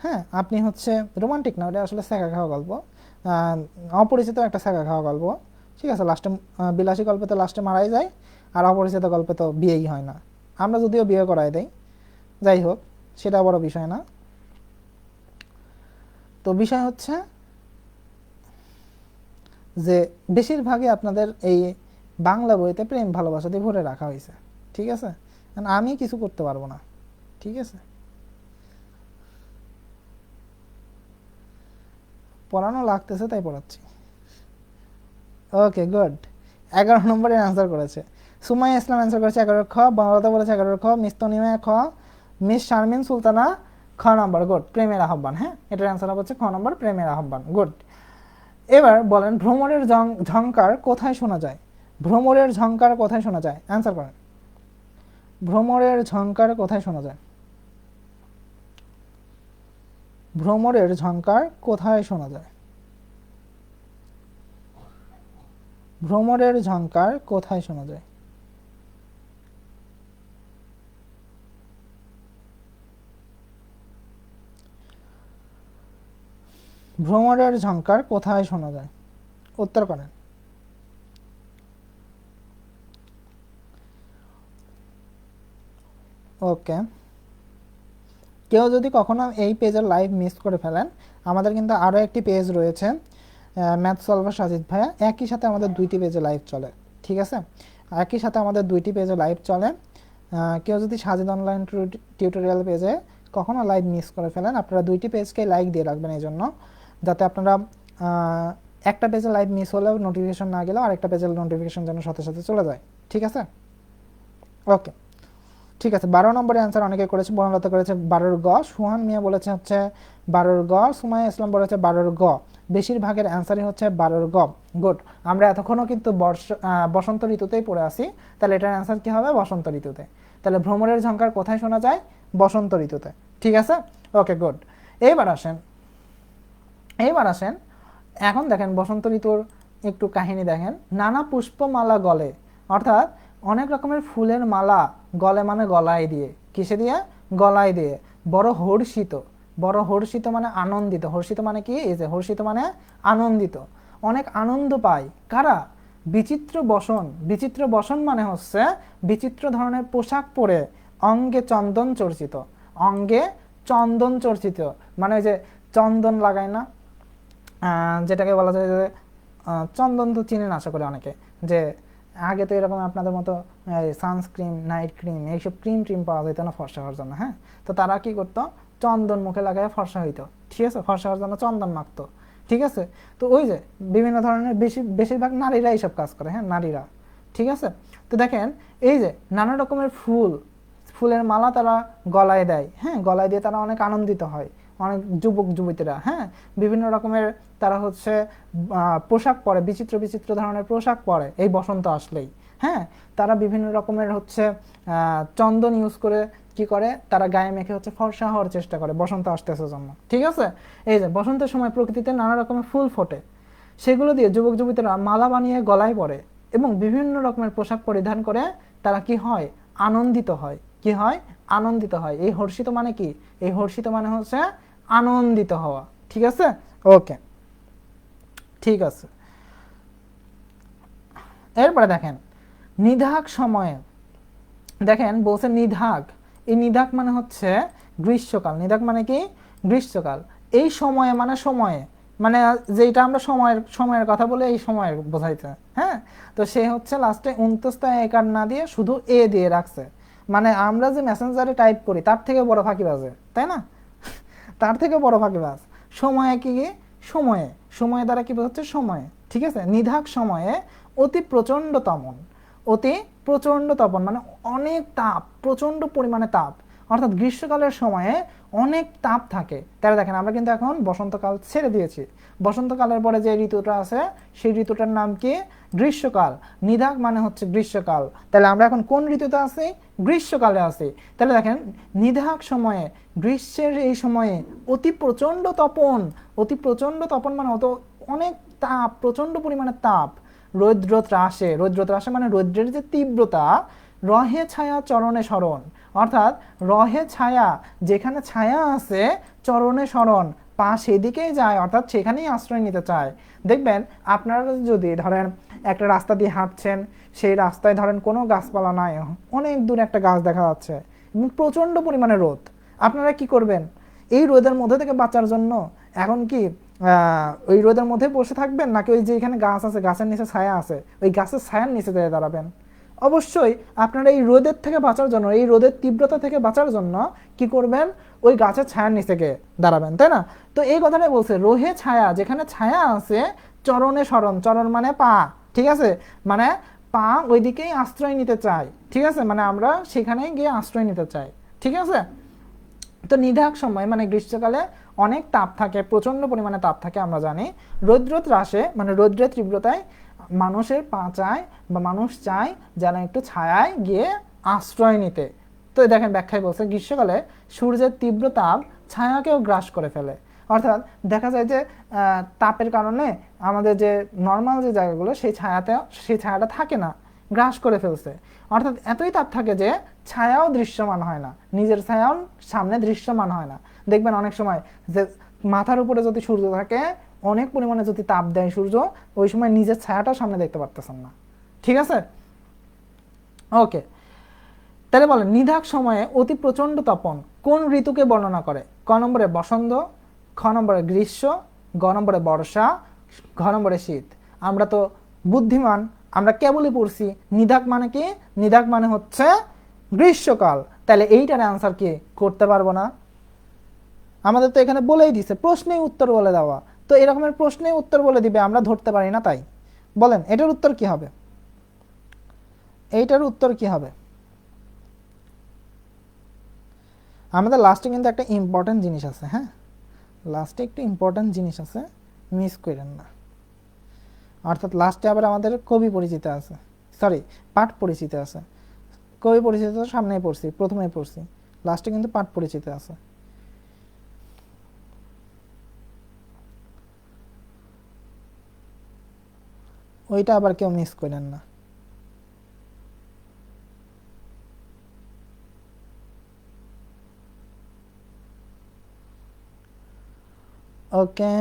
হ্যাঁ, আপনি হচ্ছে রোমান্টিক না, ওটা আসলে সেকা খাওয়া গল্প। অপরিচিত একটা সেকা খাওয়া গল্প, ঠিক আছে? লাস্টে বিলাসী গল্পে তো লাস্টে মারাই যায়, আর অপরিচিত গল্পে তো বিয়েই হয় না। আমরা যদিও বিয়ে করাই দেই, যাই হোক, সেটা বড় বিষয় না। তো বিষয় হচ্ছে যে বেশিরভাগই আপনাদের এই বাংলা বইতে প্রেম ভালোবাসা দিয়ে ভরে রাখা হয়েছে, ঠিক আছে? আমি কিছু করতে পারবো না, ঠিক আছে? পড়ানো লাগতেছে তাই পড়াচ্ছি। ওকে, গুড। 11 নম্বরের অ্যান্সার করেছে সুমাইয়া ইসলাম, অ্যান্সার করেছে 11 খ। বনলতা বলেছে 11 খ। মিস তনিমা খ। মিস শারমিন সুলতানা খ নম্বর, গুড, প্রেমের আহ্বান। হ্যাঁ, এটার অ্যান্সার হচ্ছে খ নম্বর, প্রেমের আহ্বান, গুড। এবার বলেন ভ্রমরের ঝংকার কোথায় শোনা যায়? ভ্রমরের ঝংকার কোথায় শোনা যায়? অ্যান্সার করেন। ভ্রমরের ঝংকার কোথায় শোনা যায়? ভ্রমরের ঝংকার কোথায় শোনা যায়? ভ্রমরের ঝংকার কোথায় শোনা যায়? ভ্রমরের ঝংকার কোথায় শোনা যায়? উত্তর করেন। ওকে, কেউ যদি কখনো এই পেজের লাইভ মিস করে ফেলেন, আমাদের কিন্তু আরও একটি পেজ রয়েছে, ম্যাথ সলভার সাজিদ ভাইয়া, একই সাথে আমাদের দুইটি পেজে লাইভ চলে, ঠিক আছে? একই সাথে আমাদের দুইটি পেজে লাইভ চলে। কেউ যদি সাজিদ অনলাইন টিউটোরিয়াল পেজে কখনো লাইভ মিস করে ফেলেন, আপনারা দুইটি পেজকে লাইক দিয়ে রাখবেন, এই জন্য যাতে আপনারা একটা পেজে লাইভ মিস হলেও নোটিফিকেশন না গেলেও আরেকটা পেজের নোটিফিকেশন যেন সাথে সাথে চলে যায়, ঠিক আছে? ওকে, ঠিক আছে। 12 নম্বরের অ্যান্সার অনেকে করেছে, বনলতা করেছে 12 গ, সুহান মিয়া বলেছে হচ্ছে 12 গ, সুমাইয়া ইসলাম বলেছে 12 গ। বেশিরভাগের অ্যান্সারই হচ্ছে 12 গ, গুড। আমরা এতক্ষণও কিন্তু বসন্ত ঋতুতেই পড়ে আসি, তাহলে এটার অ্যান্সার কি হবে? বসন্ত ঋতুতে। তাহলে ভ্রমরের ঝংকার কোথায় শোনা যায়? বসন্ত ঋতুতে, ঠিক আছে? ওকে, গুড। এইবার আসেন, এখন দেখেন বসন্ত ঋতুর একটু কাহিনী দেখেন। নানা পুষ্পমালা গলে, অর্থাৎ অনেক রকমের ফুলের মালা গলে, মানে গলায় দিয়ে, কিসে দিয়ে? গলায় দিয়ে। বড় হর্ষিত, বড় হর্ষিত মানে আনন্দিত, হর্ষিত মানে কি? এই যে হর্ষিত মানে আনন্দিত, অনেক আনন্দ পায় কারা? বিচিত্র বসন। বিচিত্র বসন মানে হচ্ছে বিচিত্র ধরনের পোশাক পরে অঙ্গে চন্দন চর্চিত, অঙ্গে চন্দন চর্চিত মানে ওই যে চন্দন লাগায় না, যেটাকে বলা যায় যে চন্দন তো চিনেন আশা করি অনেকে, যে আগে তো এরকম আপনাদের মতো সানস্ক্রিন, নাইট ক্রিম, এইসব ক্রিম ট্রিম পাওয়া যেত না ফর্সা হওয়ার জন্য, হ্যাঁ? তো তারা কি করতো? চন্দন মুখে লাগায় ফর্সা হইতো, ঠিক আছে? ফর্সা হওয়ার জন্য চন্দন মাখতো, ঠিক আছে? তো ওই যে বিভিন্ন ধরনের বেশিরভাগ নারীরা এইসব কাজ করে, হ্যাঁ, নারীরা, ঠিক আছে? তো দেখেন এই যে নানা রকমের ফুলের মালা তারা গলায় দেয়, হ্যাঁ, গলায় দিয়ে তারা অনেক আনন্দিত হয়, অনেক যুবক যুবতীরা, হ্যাঁ, বিভিন্ন রকমের তারা হচ্ছে পোশাক পরে, বিচিত্র বিচিত্র ধরনের পোশাক পরে এই বসন্ত আসলেই, হ্যাঁ। তারা বিভিন্ন রকমের হচ্ছে চন্দন ইউজ করে কি করে, তারা গায়ে মেখে হচ্ছে ফর্সা হওয়ার চেষ্টা করে বসন্ত আসতেছে জন্য, ঠিক আছে? এই যে বসন্তের সময় প্রকৃতিতে নানা রকমের ফুল ফোটে, সেগুলো দিয়ে যুবক যুবতীরা মালা বানিয়ে গলায় পরে এবং বিভিন্ন রকমের পোশাক পরিধান করে তারা কি হয়? আনন্দিত হয়। কি হয়? আনন্দিত হয়। এই হর্ষিত মানে কি? এই হর্ষিত মানে হচ্ছে আনন্দিত হওয়া, ঠিক আছে? ওকে, ঠিক আছে। এরপরে দেখেন নিধাক সময়ে, দেখেন বলছে নিধাক, এই নিধাক মানে হচ্ছে গ্রীষ্মকাল। নিধাক মানে কি? গ্রীষ্মকাল। এই সময়ে মানে সময়ে, মানে যেটা আমরা সময়ের কথা বলে এই সময়ের বোঝাইতে, হ্যাঁ। তো সে হচ্ছে লাস্টে 29 একার না দিয়ে শুধু এ দিয়ে রাখছে, মানে আমরা যে মেসেঞ্জারে টাইপ করি তার থেকে বড় ফাঁকিবাজে, তাই না? তার থেকে বড় ফাঁকিবাজ। সময়ে কি সময়ে, সময় দ্বারা কি বোঝাচ্ছে? সময়ে, ঠিক আছে। নিধাক সময়ে অতি প্রচণ্ড তপন, অতি প্রচণ্ড তপন মানে অনেক তাপ, প্রচণ্ড পরিমাণে তাপ, অর্থাৎ গ্রীষ্মকালের সময়ে অনেক তাপ থাকে। তাহলে দেখেন আমরা কিন্তু এখন বসন্তকাল ছেড়ে দিয়েছি, বসন্তকালের পরে যে ঋতুটা আছে সেই ঋতুটার নাম কি? গ্রীষ্মকাল। নিধাক মানে হচ্ছে গ্রীষ্মকাল। তাহলে আমরা এখন কোন ঋতুতে আছি? গ্রীষ্মকালে আছি। তাহলে দেখেন নিধাক সময়ে, গ্রীষ্মের এই সময়ে অতি প্রচণ্ড তপন, অতি প্রচণ্ড তপন মানে অত অনেক তাপ, প্রচণ্ড পরিমাণে তাপ। রৌদ্র ত্রাসে, রৌদ্র ত্রাসে মানে রৌদ্রের যে তীব্রতা, রহে ছায়া চরণে স্মরণ, অর্থাৎ রহে ছায়া, যেখানে ছায়া আছে চরণে স্মরণ, পা সেদিকেই যায়, অর্থাৎ সেখানেই আশ্রয় নিতে চায়। দেখবেন আপনারা যদি ধরেন একটা রাস্তা দিয়ে হাঁটছেন, সেই রাস্তায় ধরেন কোনো গাছপালা নাই, অনেক দূরে একটা গাছ দেখা যাচ্ছে এবং প্রচণ্ড পরিমাণে রোদ, আপনারা কি করবেন? এই রোদের মধ্যে থেকে বাঁচার জন্য এখন কি ওই রোদের মধ্যে বসে থাকবেন, নাকি ওই যে এখানে গাছ আছে গাছের নিচে ছায়া আছে ওই গাছের ছায়ার নিচে যেয়ে দাঁড়াবেন? অবশ্যই আপনারা এই রোদের থেকে বাঁচার জন্য, এই রোদের তীব্রতা থেকে বাঁচার জন্য কি করবেন? ওই গাছের ছায়ার নিচে গিয়ে দাঁড়াবেন, তাই না? তো এই কথাটাই বলছে, রোহে ছায়া, যেখানে ছায়া আছে চরণে স্মরণ, চরণ মানে পা, ঠিক আছে, মানে পা ওইদিকেই আশ্রয় নিতে চায়, ঠিক আছে, মানে আমরা সেখানেই গিয়ে আশ্রয় নিতে চাই, ঠিক আছে। তো নিধাক সময় মানে গ্রীষ্মকালে অনেক তাপ থাকে, প্রচণ্ড পরিমাণে তাপ থাকে আমরা জানি। রৌদ্র ত্রাসে মানে রৌদ্রের তীব্রতায় মানুষের পা চায় বা মানুষ চায় যেন একটু ছায়ায় গিয়ে আশ্রয় নিতে। তো দেখেন ব্যাখ্যায় বলছে, গ্রীষ্মকালে সূর্যের তীব্র তাপ ছায়াকেও গ্রাস করে ফেলে, অর্থাৎ দেখা যায় যে তাপের কারণে আমাদের যে নর্মাল যে জায়গাগুলো সেই ছায়াটা থাকে না, গ্রাস করে ফেলছে, অর্থাৎ এতই তাপ থাকে যে ছায়াও দৃশ্যমান হয় না, নিজের ছায়াও সামনে দৃশ্যমান হয় না। দেখবেন অনেক সময় যে মাথার উপরে যদি সূর্য থাকে, অনেক পরিমাণে যদি তাপ দেয় সূর্য, ওই সময় নিজের ছায়াটাও সামনে দেখতে পারতেছেন না, ঠিক আছে। ওকে, তাহলে বলেন নিধাক সময়ে অতি প্রচণ্ড তপন কোন ঋতুকে বর্ণনা করে? ক নম্বরে বসন্ত, খ নম্বরে গ্রীষ্ম, গ নম্বরে বর্ষা, ঘ নম্বরে শীত। আমরা তো বুদ্ধিমান, আমরা কেবলই পড়ছি নিধাক মানে কি? নিধাক মানে হচ্ছে গ্রীষ্মকাল। তাহলে এইটার অ্যান্সার কি করতে পারবো না? আমাদের তো এখানে বলেই দিছে প্রশ্নে উত্তর বলে দেওয়া, তো এরকমের প্রশ্নে উত্তর বলে দিবে, আমরা ধরতে পারি না। তাই বলেন এটার উত্তর কি হবে? এইটার উত্তর কি হবে? আমাদের লাস্টে কিন্তু একটা ইম্পর্টেন্ট জিনিস আছে, হ্যাঁ, লাস্টে একটু ইম্পর্টেন্ট জিনিস আছে, মিস করেন না। অর্থাৎ লাস্টে আবার আমাদের কবি পরিচিত আছে, সরি পাঠ পরিচিত আছে। কবি পরিচিত সামনেই পড়ছি, প্রথমেই পড়ছি, লাস্টে কিন্তু পাঠ পরিচিত আছে। ওইটা আবার কেউ মিস করেন না। ওকে,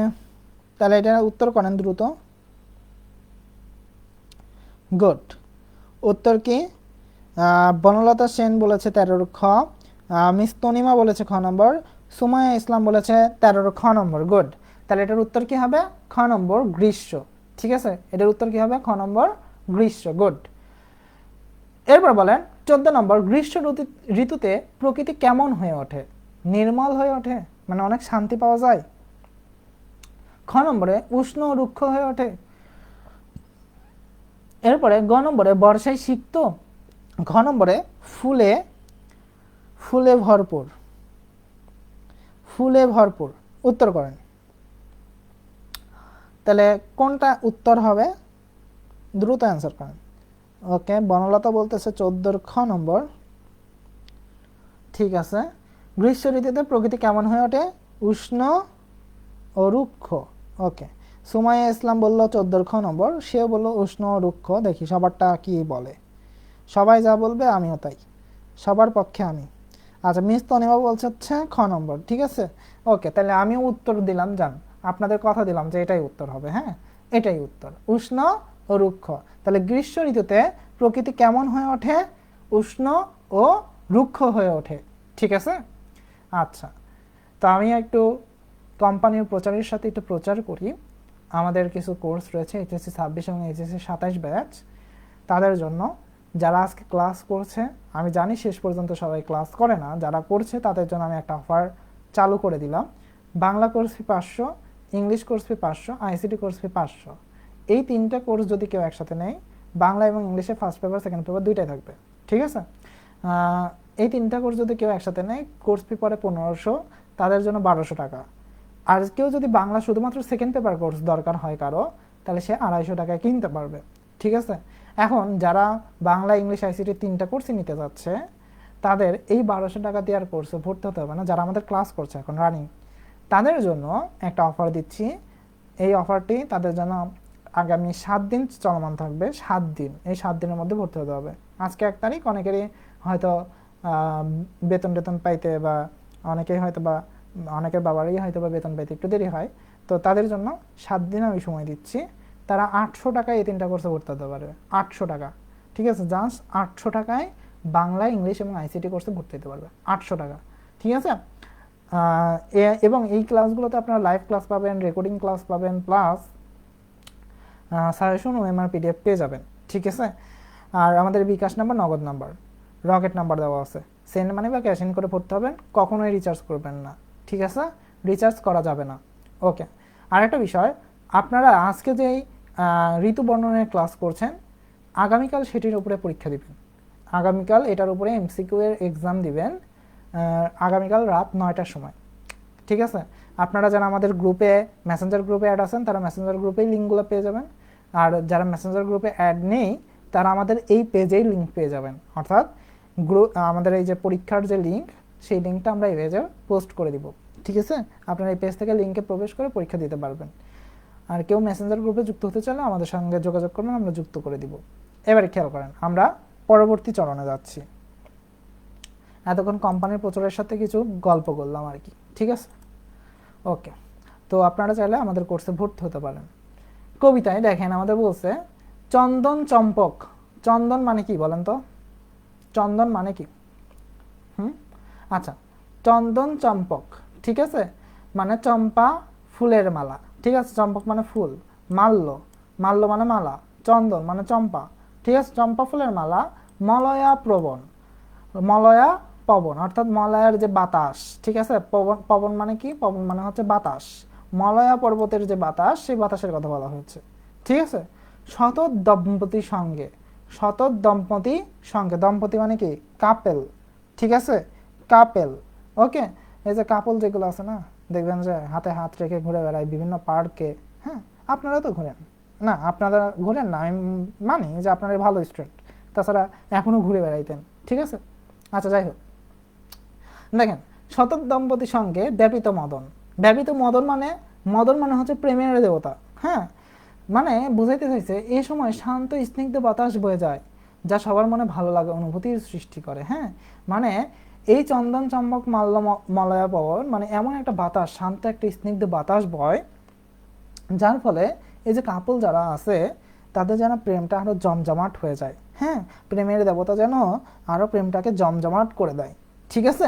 তাহলে এটা উত্তর করেন দ্রুত। গুড, উত্তর কি? বনলতা সেন বলেছে 13 খ, মিস তনিমা বলেছে খ নম্বর, সুমাইয়া ইসলাম বলেছে 13 খ নম্বর। গুড, তাহলে এটার উত্তর কি হবে? খ নম্বর গ্রীষ্ম, ঠিক আছে, এটার উত্তর কি হবে? খ নম্বর গ্রীষ্ম। গুড, এরপর বলেন 14 নম্বর, গ্রীষ্ম ঋতুতে প্রকৃতি কেমন হয়ে ওঠে? নির্মল হয়ে ওঠে মানে অনেক শান্তি পাওয়া যায়। খ নম্বরে উষ্ণ রুক্ষ হয়ে ওঠে। এরপরে গ নম্বরে বর্ষায় সিক্ত। ঘ নম্বরে ফুলে ফুলে ভরপুর, ফুলে ভরপুর। উত্তর করেন, তাহলে কোনটা উত্তর হবে? দ্রুত অ্যান্সার করেন। ওকে, বনলতা বলতেছে 14 খ নম্বর, ঠিক আছে। গ্রীষ্ম ঋতুতে প্রকৃতি কেমন হয়ে ওঠে? উষ্ণ ও রুক্ষ। ওকে, সুমাইয়া ইসলাম বলল 14 খ নম্বর, সেও বলল উষ্ণ ও রুক্ষ। দেখি সবারটা কি বলে, সবাই যা বলবে আমিও তাই, সবার পক্ষে আমি। আচ্ছা, মিস তনিমা বলছে হচ্ছে খ নম্বর, ঠিক আছে। ওকে, তাহলে আমিও উত্তর দিলাম, জান আপনাদের কথা দিলাম যে এটাই উত্তর হবে, হ্যাঁ এটাই উত্তর, উষ্ণ ও রুক্ষ। তাহলে গ্রীষ্ম ঋতুতে প্রকৃতি কেমন হয়ে ওঠে? উষ্ণ ও রুক্ষ হয়ে ওঠে, ঠিক আছে। আচ্ছা, তো আমি একটু কোম্পানির প্রচারের সাথে একটু প্রচার করি। আমাদের কিছু কোর্স রয়েছে HSC 26 এবং HSC 27 ব্যাচ, তাদের জন্য যারা আজকে ক্লাস করছে, আমি জানি শেষ পর্যন্ত সবাই ক্লাস করে না, যারা করছে তাদের জন্য আমি একটা অফার চালু করে দিলাম। Bangla course fee 500, English course fee 500, ICT course fee 500। এই 3টা কোর্স যদি কেউ একসাথে নেয়, বাংলা এবং ইংলিশে ফার্স্ট পেপার সেকেন্ড পেপার দুইটাই থাকবে, ঠিক আছে? এই 3টা কোর্স যদি কেউ একসাথে নেয়, কোর্স ফি পরে 1500, তাদের জন্য 1200 টাকা। আর কেউ যদি বাংলা শুধুমাত্র সেকেন্ড পেপার কোর্স দরকার হয় কারো, তাহলে সে 250 টাকায় কিনতে পারবে, ঠিক আছে? এখন যারা বাংলা ইংলিশ আইসিটি 3টা কোর্সই নিতে যাচ্ছে, তাদের এই 1200 টাকা দিয়ে আর কোর্সে ভর্তি হতে হবে না। যারা আমাদের ক্লাস করছে এখন রানিং, তাদের জন্য একটা অফার দিচ্ছি। এই অফারটি তাদের জন্য আগামী 7 দিন চলমান থাকবে। 7 দিন, এই 7 দিনের মধ্যে ভর্তি হতে হবে। আজকে 1 তারিখ, অনেকেরই হয়তো বেতন টেতন পাইতে বা অনেকেই হয়তো বা অনেকের বাবারই হয়তো বা বেতন পাইতে একটু দেরি হয়, তো তাদের জন্য 7 দিন আমি সময় দিচ্ছি। তারা 800 টাকায় এই 3টা কোর্সে ভর্তি হতে পারবে। 800 টাকা, ঠিক আছে? জাস্ট 800 টাকায় বাংলা ইংলিশ এবং আইসিটি কোর্সে ভর্তি হতে পারবে, 800 টাকা, ঠিক আছে? এবং এই ক্লাসগুলোতে আপনারা লাইভ ক্লাস পাবেন, রেকর্ডিং ক্লাস পাবেন, প্লাস সাজেশন ওএমআর পিডিএফ পেয়ে যাবেন, ঠিক আছে? আর আমাদের বিকাশ নাম্বার, নগদ নাম্বার, রকেট নাম্বার দেওয়া আছে। সেন্ড মানি বা ক্যাশ ইন করে পড়তে হবেন, কখনোই রিচার্জ করবেন না, ঠিক আছে? রিচার্জ করা যাবে না, ওকে? আরেকটা বিষয়, আপনারা আজকে যেই ঋতু বর্ণনের ক্লাস করছেন, আগামীকাল সেটির উপরে পরীক্ষা দিবেন। আগামীকাল এটার উপরে এমসিকিউ এর এক্সাম দিবেন, আগামীকাল রাত 9টার সময়, ঠিক আছে? আপনারা যারা আমাদের গ্রুপে, মেসেঞ্জার গ্রুপে অ্যাড আছেন, তারা মেসেঞ্জার গ্রুপেই লিঙ্কগুলো পেয়ে যাবেন। আর যারা মেসেঞ্জার গ্রুপে অ্যাড নেই, তারা আমাদের এই পেজেই লিঙ্ক পেয়ে যাবেন। অর্থাৎ আমাদের এই যে পরীক্ষার যে লিঙ্ক, সেই লিঙ্কটা আমরা এই পেজে পোস্ট করে দিব, ঠিক আছে? আপনারা এই পেজ থেকে লিঙ্কে প্রবেশ করে পরীক্ষা দিতে পারবেন। আর কেউ মেসেঞ্জার গ্রুপে যুক্ত হতে চাইলে আমাদের সঙ্গে যোগাযোগ করবেন, আমরা যুক্ত করে দিব। এবারে খেয়াল করেন, আমরা পরবর্তী চরণে যাচ্ছি। এতক্ষণ কোম্পানির প্রচারের সাথে কিছু গল্প করলাম আর কি, ঠিক আছে? ওকে, তো আপনারা চাইলে আমাদের কোর্সে ভর্তি হতে পারেন। কবিতায় দেখেন আমাদের বলছে চন্দন চম্পক। চন্দন মানে কি বলেন তো? চন্দন মানে কি? আচ্ছা, চন্দন চম্পক, ঠিক আছে? মানে চম্পা ফুলের মালা, ঠিক আছে? চম্পক মানে ফুল, মাল্য, মাল্য মানে মালা, চন্দন মানে চম্পা, ঠিক আছে? চম্পা ফুলের মালা, মলয়া প্রবণ, মলয়া পবন, অর্থাৎ মলয়ার যে বাতাস, ঠিক আছে? পবন, পবন মানে কি? পবন মানে হচ্ছে বাতাস। মলয়া পর্বতের যে বাতাস, সেই বাতাসের কথা বলা হয়েছে, ঠিক আছে? শত দম্পতি সঙ্গে, শত দম্পতি সঙ্গে, দম্পতি মানে কি? কাপেল, ঠিক আছে? কাপেল, ওকে? এই যে কাপল যেগুলো আছে না, দেখবেন যে হাতে হাত রেখে ঘুরে বেড়ায় বিভিন্ন পার্কে, হ্যাঁ? আপনারা তো ঘুরেন না? আপনারা ঘুরেন না, আমি মানি যে আপনারা ভালো স্টুডেন্ট, তাছাড়া এখনো ঘুরে বেড়াইতেন, ঠিক আছে? আচ্ছা, যাই হোক, দেখেন শতক দম্পতি সঙ্গে ব্যাপিত মদন। ব্যাপিত মদন মানে, মদন মানে হচ্ছে প্রেমের দেবতা, হ্যাঁ? মানে বুঝাইতে চাইছে এই সময় শান্ত স্নিগ্ধ বাতাস বয়ে যায়, যা সবার মনে ভালো লাগে, অনুভূতির সৃষ্টি করে, হ্যাঁ? মানে এই চন্দন চম্পক মাল্য মলয়া পবন মানে এমন একটা বাতাস, শান্ত একটা স্নিগ্ধ বাতাস বয়, যার ফলে এই যে কাপল যারা আছে তাদের যেন প্রেমটা আরো জমজমাট হয়ে যায়, হ্যাঁ? প্রেমের দেবতা যেন আরো প্রেমটাকে জমজমাট করে দেয়, ঠিক আছে?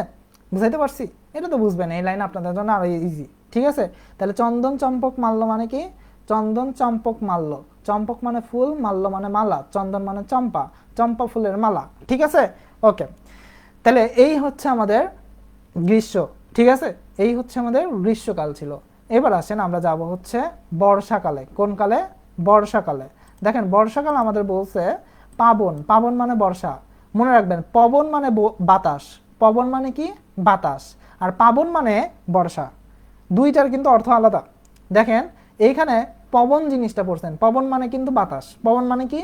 বুঝাইতে পারছি? এটা তো বুঝবেন, এই লাইন আপনাদের জন্য আরো ইজি, ঠিক আছে? তাহলে চন্দন চম্পক মাল্য মানে কি? চন্দন চম্পক মাল্য, চম্পক মানে ফুল, মাল্য মানে মালা, চন্দন মানে চম্পা, চম্পা ফুলের মালা, ঠিক আছে? ওকে, তাহলে এই হচ্ছে আমাদের গ্রীষ্ম, ঠিক আছে? এই হচ্ছে আমাদের গ্রীষ্মকাল ছিল। এবার আসেন আমরা যাব হচ্ছে বর্ষাকালে। কোন কালে? বর্ষাকালে। দেখেন বর্ষাকাল আমাদের বলছে পাবন, পাবন মানে বর্ষা, মনে রাখবেন পবন মানে বাতাস, পবন মানে কি? বাতাস, আর পাবন মানে বর্ষা, দুইটার কিন্তু অর্থ আলাদা। দেখেন এইখানে পবন জিনিসটা পড়ছেন, পবন মানে কিন্তু বাতাস, পবন মানে কি?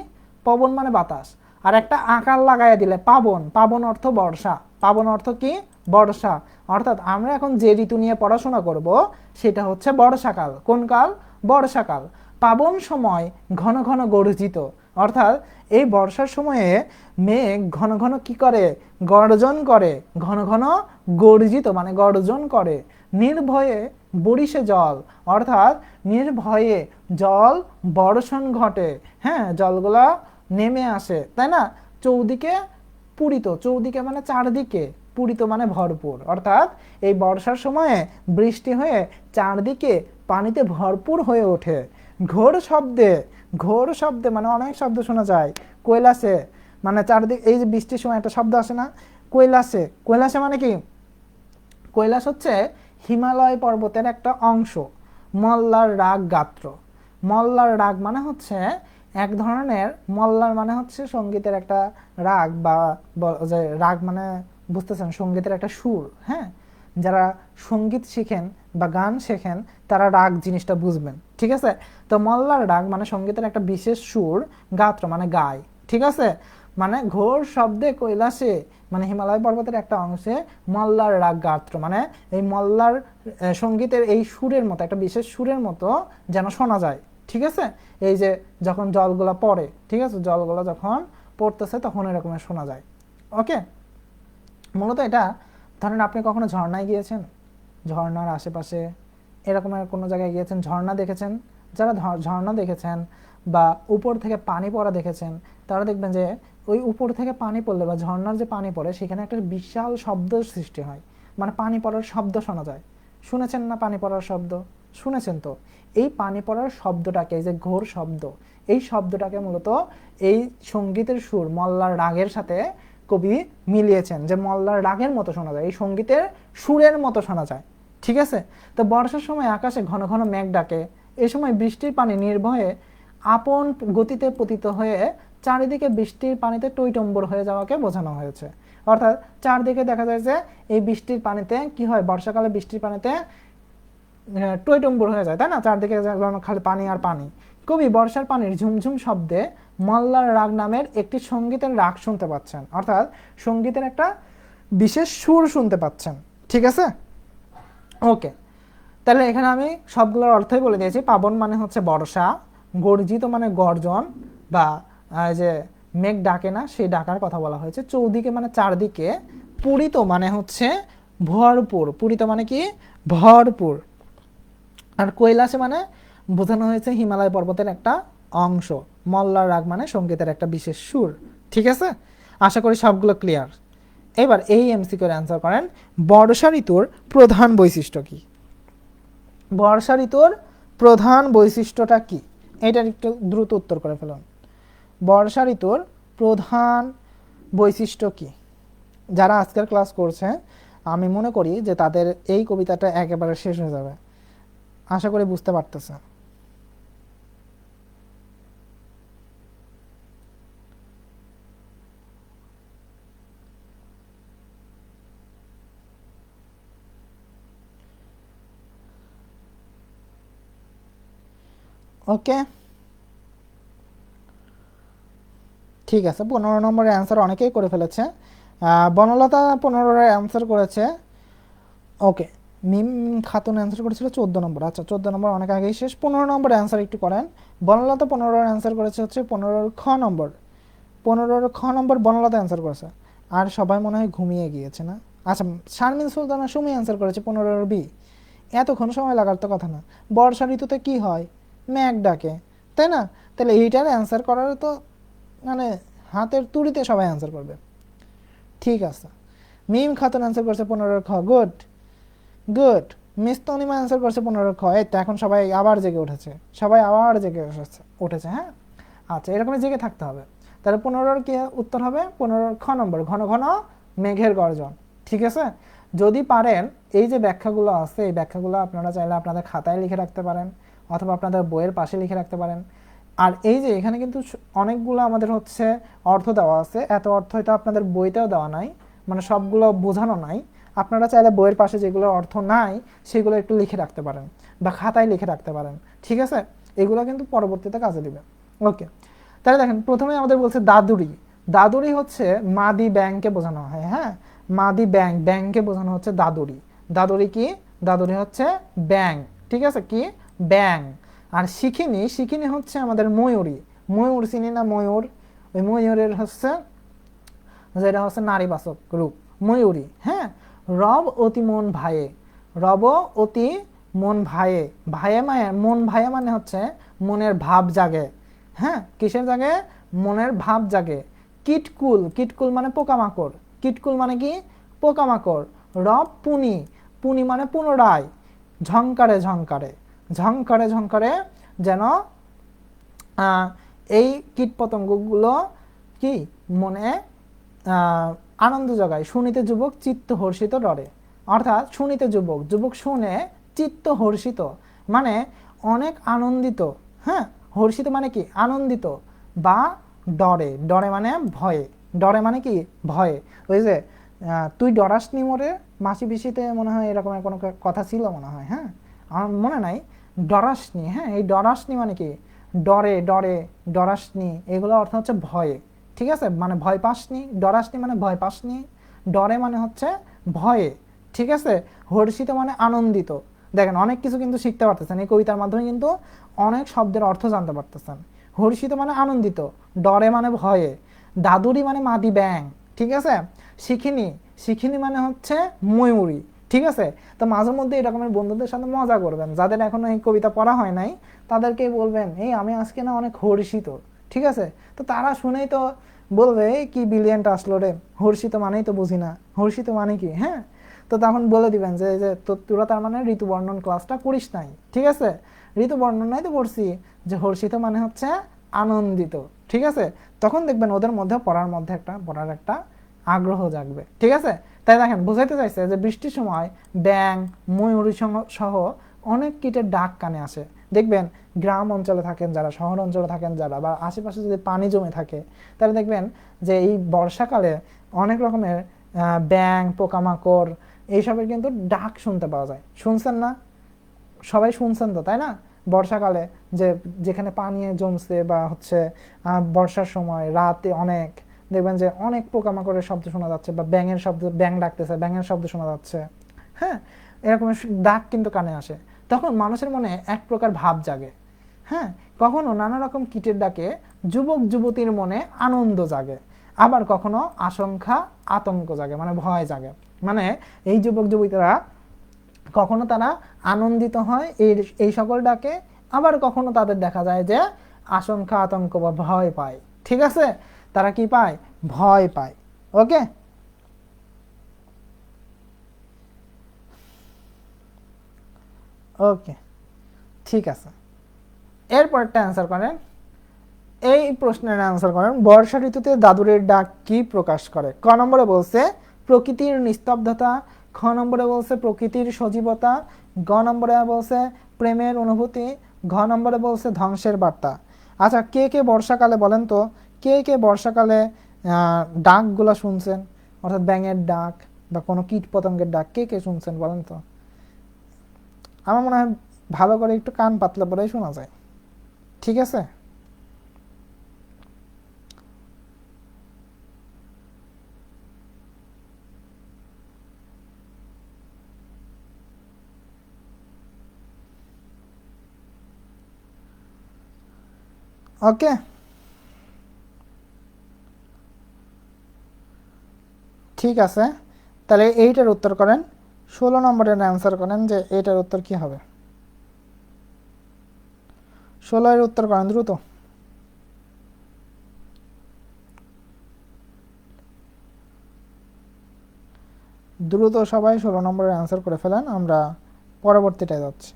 পবন মানে বাতাস, আর একটা আকার লাগাইয়া দিলে পাবন, পাবন অর্থ বর্ষা, পাবন অর্থ কি? বর্ষা। অর্থাৎ আমরা এখন যে ঋতু নিয়ে পড়াশোনা করব সেটা হচ্ছে বর্ষাকাল। কোন কাল? বর্ষাকাল। পাবন সময় ঘন ঘন গর্জিত, অর্থাৎ এই বর্ষার সময়ে মেঘ ঘন ঘন কি করে? গর্জন করে, ঘন ঘন গর্জিত মানে গর্জন করে। নির্ভয়ে বরিশে জল, অর্থাৎ নির্ভয়ে জল বর্ষণ ঘটে, হ্যাঁ? জলগুলা নেমে আসে, তাই না? চৌদিকে পূরিত, চৌদিকে মানে চারদিকে, পূরিত মানে ভরপুর, অর্থাৎ এই বর্ষার সময়ে বৃষ্টি হয়ে চারদিকে পানিতে ভরপুর হয়ে ওঠে। ঘোর শব্দে, ঘোর শব্দে মানে অনেক শব্দ শোনা যায়, কৈলাসে মানে চারদিকে এই যে বৃষ্টির সময় একটা শব্দ আসে না, কৈলাসে। কৈলাসে মানে কি? কৈলাস হচ্ছে হিমালয় পর্বতের একটা অংশ। মল্লার রাগ গাত্র, মল্লার রাগ মানে হচ্ছে এক ধরনের, মল্লার মানে হচ্ছে সঙ্গীতের একটা রাগ, বা যে রাগ মানে বুঝতেছেন সঙ্গীতের একটা সুর। হ্যাঁ, যারা সঙ্গীত শিখেন বা গান শেখেন তারা রাগ জিনিসটা বুঝবেন, ঠিক আছে? তো মল্লার রাগ মানে সঙ্গীতের একটা বিশেষ সুর, গাত্র মানে গায়, ঠিক আছে? মানে ঘোর শব্দে কৈলাসে মানে হিমালয় পর্বতের একটা অংশে মল্লার রাগ গাত্র মানে এই মল্লার সঙ্গীতের এই সুরের মতো, একটা বিশেষ সুরের মতো যেন শোনা যায়, ঠিক আছে? এই যে যখন জলগুলো পড়ে, ঠিক আছে, জলগুলো যখন পড়তেছে তখন এরকমের শোনা যায়। ওকে, মূলত এটা ধরেন আপনি কখনো ঝর্ণায় গিয়েছেন, ঝর্ণার আশেপাশে এরকমের কোনো জায়গায় গিয়েছেন, ঝর্ণা দেখেছেন, যারা ঝর্ণা দেখেছেন বা উপর থেকে পানি পড়া দেখেছেন তারা দেখবেন যে ওই উপর থেকে পানি পড়লে বা ঝর্ণার যে পানি পড়ে সেখানে একটা বিশাল শব্দ সৃষ্টি হয়, মানে পানি পড়ার শব্দ শোনা যায়। শুনেছেন না পানি পড়ার শব্দ? শুনেছেন তো। এই পানি পড়ার শব্দটাকে, এই যে ঘোর শব্দ, এই শব্দটাকে মূলত এই সঙ্গীতের সুর মল্লার রাগের সাথে কবি মিলিয়েছেন, যে মল্লার রাগের মতো শোনা যায়, এই সঙ্গীতের সুরের মতো শোনা যায়, ঠিক আছে? তো বর্ষার সময় আকাশে ঘন ঘন মেঘ ডাকে, এই সময় বৃষ্টির পানি নির্ভয়ে আপন গতিতে পতিত হয়ে চারিদিকে বৃষ্টির পানিতে টইটম্বর হয়ে যাওয়াকে বোঝানো হয়েছে। অর্থাৎ চারদিকে দেখা যায় যে এই বৃষ্টির পানিতে কি হয়, বর্ষাকালে বৃষ্টির পানিতে টইটম্বর হয়ে যায়, তাই না? চারদিকে খালি পানি আর পানি। কবি বর্ষার পানির ঝুমঝুম শব্দে মল্লার রাগ নামের একটি সঙ্গীতের রাগ শুনতে পাচ্ছেন, অর্থাৎ সঙ্গীতের একটা বিশেষ সুর শুনতে পাচ্ছেন, ঠিক আছে? ওকে, তাহলে এখানে আমি সবগুলোর অর্থই বলে দিয়েছি। পাবন মানে হচ্ছে বর্ষা, গর্জিত মানে গর্জন বা যে মেঘ ডাকে না সেই ডাকার কথা বলা হয়েছে। চৌদিকে মানে চারদিকে, পূরিত মানে হচ্ছে ভরপুর, পূরিত মানে কি? ভরপুর। আর কৈলাসে মানে বোঝানো হয়েছে হিমালয় পর্বতের একটা অংশ। মল্লার রাগ মানে সঙ্গীতের একটা বিশেষ সুর, ঠিক আছে? আশা করি সবগুলো ক্লিয়ার। এবার এই এমসিকিউর অ্যান্সার করেন, বর্ষা ঋতুর প্রধান বৈশিষ্ট্য কি? বর্ষা ঋতুর প্রধান বৈশিষ্ট্যটা কি? এটার একটু দ্রুত উত্তর করে ফেলুন। বর্ষা ঋতুর প্রধান বৈশিষ্ট্য কি? যারা আজকের ক্লাস করছে আমি মনে করি যে তাদের এই কবিতাটা একেবারে শেষ হয়ে যাবে, আশা করি বুঝতে পারতেছে। ওকে, ঠিক আছে। 15 নম্বরের অ্যান্সার অনেকেই করে ফেলেছে। বনলতা 15 অ্যান্সার করেছে। ওকে, মিম খাতুন অ্যান্সার করেছিল 14 নম্বর। আচ্ছা, 14 নম্বর অনেক আগেই শেষ। 15 নম্বর অ্যান্সার একটু করেন। বনলতা 15 অ্যান্সার করেছে হচ্ছে 15 খ নম্বর। 15 খ নম্বর বনলতা অ্যান্সার করেছে। আর সবাই মনে হয় ঘুমিয়ে গিয়েছে না? আচ্ছা, শারমিন সুলতানা সুমি অ্যান্সার করেছে 15 বি। এতক্ষণ সময় লাগার তো কথা না। বর্ষা ঋতুতে কি হয়? মেঘ ডাকে, তাই না? তাহলে এইটার অ্যান্সার করার তো মানে হাতের তুড়িতে সবাই অ্যান্সার করবে। ঠিক আছে, মিম খাতুন অ্যান্সার করছে 15 খ। Good good. Miss Tanima answer করছে 15 খ। এই তো এখন সবাই আবার জেগে উঠেছে, সবাই আবার জেগে উঠেছে। হ্যাঁ, আচ্ছা, এরকমই জেগে থাকতে হবে। তাহলে 15 কি উত্তর হবে? 15 খ নম্বর, ঘন ঘন মেঘের গর্জন, ঠিক আছে? যদি পারেন এই যে ব্যাখ্যাগুলো আছে এই ব্যাখ্যাগুলো আপনারা চাইলে আপনাদের খাতায় লিখে রাখতে পারেন অথবা আপনাদের বইয়ের পাশে লিখে রাখতে পারেন। আর এই যে এখানে কিন্তু অনেকগুলো আমাদের হচ্ছে অর্থ দেওয়া আছে, এত অর্থ হয়তো আপনাদের বইতেও দেওয়া নাই, মানে সবগুলো বোঝানো নাই। আপনারা চাইলে বইয়ের পাশে যেগুলো অর্থ নাই সেগুলো একটু লিখে রাখতে পারেন বা খাতায় লিখে রাখতে পারেন, ঠিক আছে? এগুলো কিন্তু পরবর্তীতে কাজে দিবে। ওকে, তাহলে দেখেন প্রথমে আমাদের বলছে দাদুরি। দাদুরি হচ্ছে মাদি ব্যাংকে বোঝানো হয়। হ্যাঁ, মাদি ব্যাংক, ব্যাংকে বোঝানো হচ্ছে দাদুরি। দাদুরি কি? দাদুরি হচ্ছে ব্যাং, ঠিক আছে? কি? ব্যাং। আর শিখিনি, শিখিনি হচ্ছে আমাদের ময়ূরী। ময়ূর চিনি না? ময়ূর, ওই ময়ূরের হচ্ছে যেটা হচ্ছে নারীবাচক রূপ, ময়ূরী। হ্যাঁ, রব অতি মন ভাইয়ে, রব অতি মন ভাইয়ে, ভাইয়ে মানে মন, ভাইয়ে মানে হচ্ছে মনের ভাব জাগে। হ্যাঁ, কিসের জাগে? মনের ভাব জাগে। কিটকুল, কিটকুল মানে পোকামাকড়। কিটকুল মানে কি? পোকামাকড়। রব পুনি, পুনি মানে পুনরায়। ঝংকারে ঝংকারে, ঝংকারে ঝংকারে যেন এই কীটপতঙ্গগুলো কি মনে আনন্দ জগায়, শুনিতে যুবক চিত্ত হর্ষিত ডরে। অর্থাৎ শুনিতে যুবক, যুবক শুনে চিত্ত হর্ষিত মানে অনেক আনন্দিত, হ্যাঁ, হর্ষিত মানে কি আনন্দিত, বা ডরে, ডরে মানে ভয়ে, ডরে মানে কি ভয়ে। ওই যে তুই ডরাসনি মোরে, মাসি পিসিতে মনে হয় এরকম কোনো কথা ছিল মনে হয়, হ্যাঁ আমার মনে নাই, ডরাসনি, হ্যাঁ এই ডরাসনি মানে কি ডরে, ডরে, ডরাসনি এগুলো অর্থ হচ্ছে ভয়ে, ঠিক আছে, মানে ভয় পাসনি, ডরাসনি মানে ভয় পাসনি, ডরে মানে হচ্ছে ভয়ে, ঠিক আছে, হর্ষিত মানে আনন্দিত। দেখেন অনেক কিছু কিন্তু শিখতে পারতেছেন এই কবিতার মাধ্যমে, কিন্তু অনেক শব্দের অর্থ জানতে পারতেছেন। হর্ষিত মানে আনন্দিত, ডরে মানে ভয়ে, দাদুরি মানে মাদি ব্যাং, ঠিক আছে, শিখিনি, শিখিনি মানে হচ্ছে ময়ূরী, ঠিক আছে। তো মাঝে মধ্যে এরকমের বন্ধুদের সাথে মজা করবেন, যাদের এখনো এই কবিতা পড়া হয় নাই তাদেরকে বলবেন এই আমি আজকে না অনেক হর্ষিত, ঠিক আছে। তো তারা শুনেই তো বলবে এই কি ব্রিলিয়েন্ট আসলো রে, হর্ষিত মানেই তো বুঝি না, হর্ষিত মানে কি, হ্যাঁ। তো তখন বলে দিবেন যে যে তোরা তার মানে ঋতুবর্ণন ক্লাসটা করিস নাই, ঠিক আছে, ঋতু বর্ণনাই তো পড়ছি যে হর্ষিত মানে হচ্ছে আনন্দিত, ঠিক আছে। তখন দেখবেন ওদের মধ্যে পড়ার একটা আগ্রহ জাগবে, ঠিক আছে। তাই দেখেন বুঝাইতে চাইছে যে বৃষ্টির সময় ব্যাং, ময়ূরী সহ অনেক কীটের ডাক কানে আসে। দেখবেন গ্রাম অঞ্চলে থাকেন যারা, শহর অঞ্চলে থাকেন যারা, বা আশেপাশে যদি পানি জমে থাকে তাহলে দেখবেন যে এই বর্ষাকালে অনেক রকমের ব্যাং, পোকামাকড় এইসবের কিন্তু ডাক শুনতে পাওয়া যায়। শুনছেন না, সবাই শুনছেন তো তাই না, বর্ষাকালে যে যেখানে পানি জমছে বা হচ্ছে বর্ষার সময় রাতে অনেক দেখবেন যে অনেক পোকামাকড়ের শব্দ শোনা যাচ্ছে, বা ব্যাঙের শব্দ, ব্যাঙ ডাকতেছে, ব্যাঙের শব্দ শোনা যাচ্ছে, হ্যাঁ এরকম ডাক কিন্তু কানে আসে। তখন মানুষের মনে এক প্রকার ভাব জাগে, হ্যাঁ, কখনো নানা রকম কীটের ডাকে যুবক যুবতীর মনে আনন্দ জাগে, আবার কখনো আশঙ্কা আতঙ্ক জাগে মানে ভয় জাগে। মানে এই যুবক যুবতীরা কখনো তারা আনন্দিত হয় এই সকল ডাকে, আবার কখনো তাদের দেখা যায় যে আশঙ্কা আতঙ্ক বা ভয় পায়, ঠিক আছে, তারা কি পায়, ভয় পায়। ওকে, ওকে ঠিক আছে, এরপরটা অ্যান্সার করেন, এই প্রশ্নের অ্যান্সার করেন বর্ষা ঋতুতে দাদুরের ডাক কি প্রকাশ করে। ক নম্বরে বলছে প্রকৃতির নিস্তব্ধতা, খ নম্বরে বলছে প্রকৃতির সজীবতা, গ নম্বরে বলছে প্রেমের অনুভূতি, ঘ নম্বরে বলছে ধ্বংসের বার্তা। আচ্ছা কে কে বর্ষাকালে বলেন তো, কে কে বর্ষাকালে ডাকগুলা শুনছেন, অর্থাৎ ব্যাঙের ডাক বা কোনো কীট পতঙ্গের ডাক কে কে শুনছেন বলেন তো। আমার মনে হয় ভালো করে একটু কান পাতলা পরেই শোনা যায়, ঠিক আছে। ওকে ঠিক আছে, তাহলে এইটার উত্তর করেন, 16 নম্বরের অ্যান্সার করেন যে এইটার উত্তর কি হবে। 16 এর উত্তর করেন দ্রুত। দ্রুত সবাই 16 নম্বরের অ্যান্সার করে ফেলেন, আমরা পরবর্তীটায় যাচ্ছি।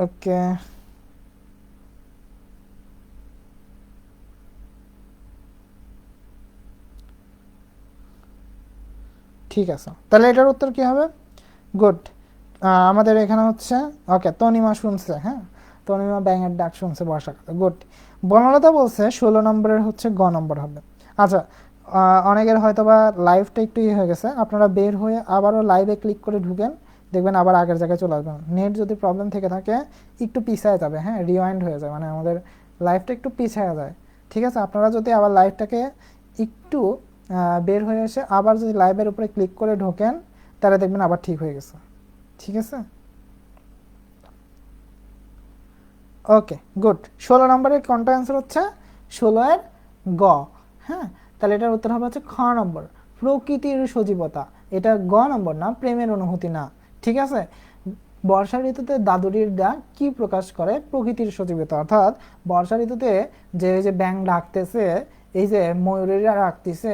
ওকে ঠিক আছে, তাহলে এটার উত্তর কি হবে, গুড। আমাদের এখানে হচ্ছে ওকে তনিমা শুনছে, হ্যাঁ তনিমা ব্যাঙের ডাক শুনছে বর্ষাকালে, গুড। বনলতা বলছে 16 নম্বরের হচ্ছে গ নম্বর হবে। আচ্ছা অনেকের হয়তো বা লাইভটা একটু হয়ে গেছে, আপনারা বের হয়ে আবারও লাইভে ক্লিক করে ঢুকেন, দেখবেন আবার আগের জায়গায় চলে আসবেন। নেট যদি প্রবলেম থেকে থাকে একটু পিছায় যাবে, হ্যাঁ রিওয়াইন্ড হয়ে যায়, মানে আমাদের লাইভটা একটু পিছায় যায়, ঠিক আছে। আপনারা যদি আবার লাইভটাকে একটু বের হয়ে এসে আবার যদি লাইভের উপরে ক্লিক করে ঢোকেন তাহলে দেখবেন আবার ঠিক হয়ে গেছে, ঠিক আছে। ওকে গুড, 16 নম্বরের কোনটা অ্যান্সার হচ্ছে 16 এর গ, হ্যাঁ তাহলে এটার উত্তর হবে হচ্ছে খ নম্বর প্রকৃতির সজীবতা, এটা গ নম্বর না, প্রেমের অনুভূতি না, ঠিক আছে। বর্ষা ঋতুতে দাদুরির ডাক কি প্রকাশ করে, প্রকৃতির সজীবতা, অর্থাৎ বর্ষা ঋতুতে যে ব্যাঙ ডাকতেছে, এই যে ময়ূরীরা ডাকতেছে,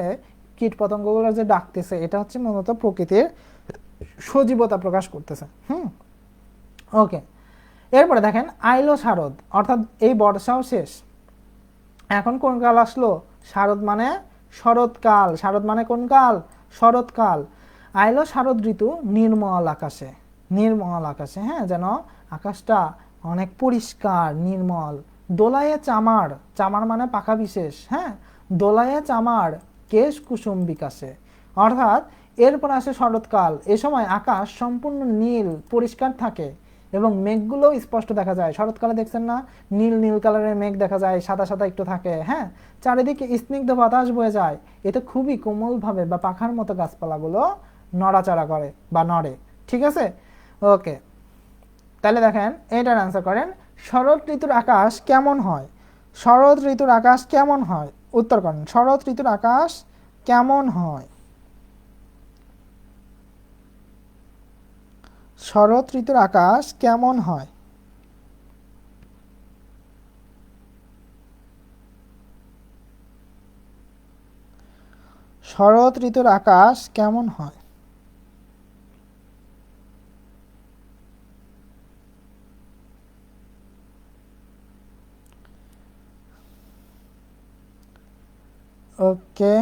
কীট পতঙ্গগুলো যে ডাকতেছে, এটা হচ্ছে মূলত প্রকৃতির সজীবতা প্রকাশ করতেছে। ওকে, এরপরে দেখেন আইলো শারদ, অর্থাৎ এই বর্ষাও শেষ, এখন কোন কাল আসলো? শারদ মানে শরৎকাল। শারদ মানে কোন কাল? শরৎকাল। আইলো শারদ ঋতু নির্মল আকাশে, নির্মল আকাশে, হ্যাঁ, যেন আকাশটা অনেক পরিষ্কার নির্মল। দোলায়ে চামার, চামার মানে পাখা বিশেষ, হ্যাঁ, দোলায়ে চামার কেশ কুসুম বিকাশে, অর্থাৎ এরপর আসে শরৎকাল। এ সময় আকাশ সম্পূর্ণ নীল পরিষ্কার থাকে এবং মেঘগুলো স্পষ্ট দেখা যায়। শরৎকালে দেখছেন না, নীল নীল কালারের মেঘ দেখা যায়, সাদা সাদা একটু থাকে, হ্যাঁ, চারিদিকে স্নিগ্ধ বাতাস বয়ে যায়, এতে খুবই কোমলভাবে বা পাখার মতো গাছপালাগুলো নড়াচড়া করে বা নড়ে। ঠিক আছে, ওকে, তাহলে দেখেন এটার অ্যান্সার করেন, শরৎ ঋতুর আকাশ কেমন হয়? শরৎ ঋতুর আকাশ কেমন হয়? উত্তর করেন, শরৎ ঋতুর আকাশ কেমন হয়? শরৎ ঋতুর আকাশ কেমন হয়? শরৎ ঋতুর আকাশ কেমন হয়? ওকে,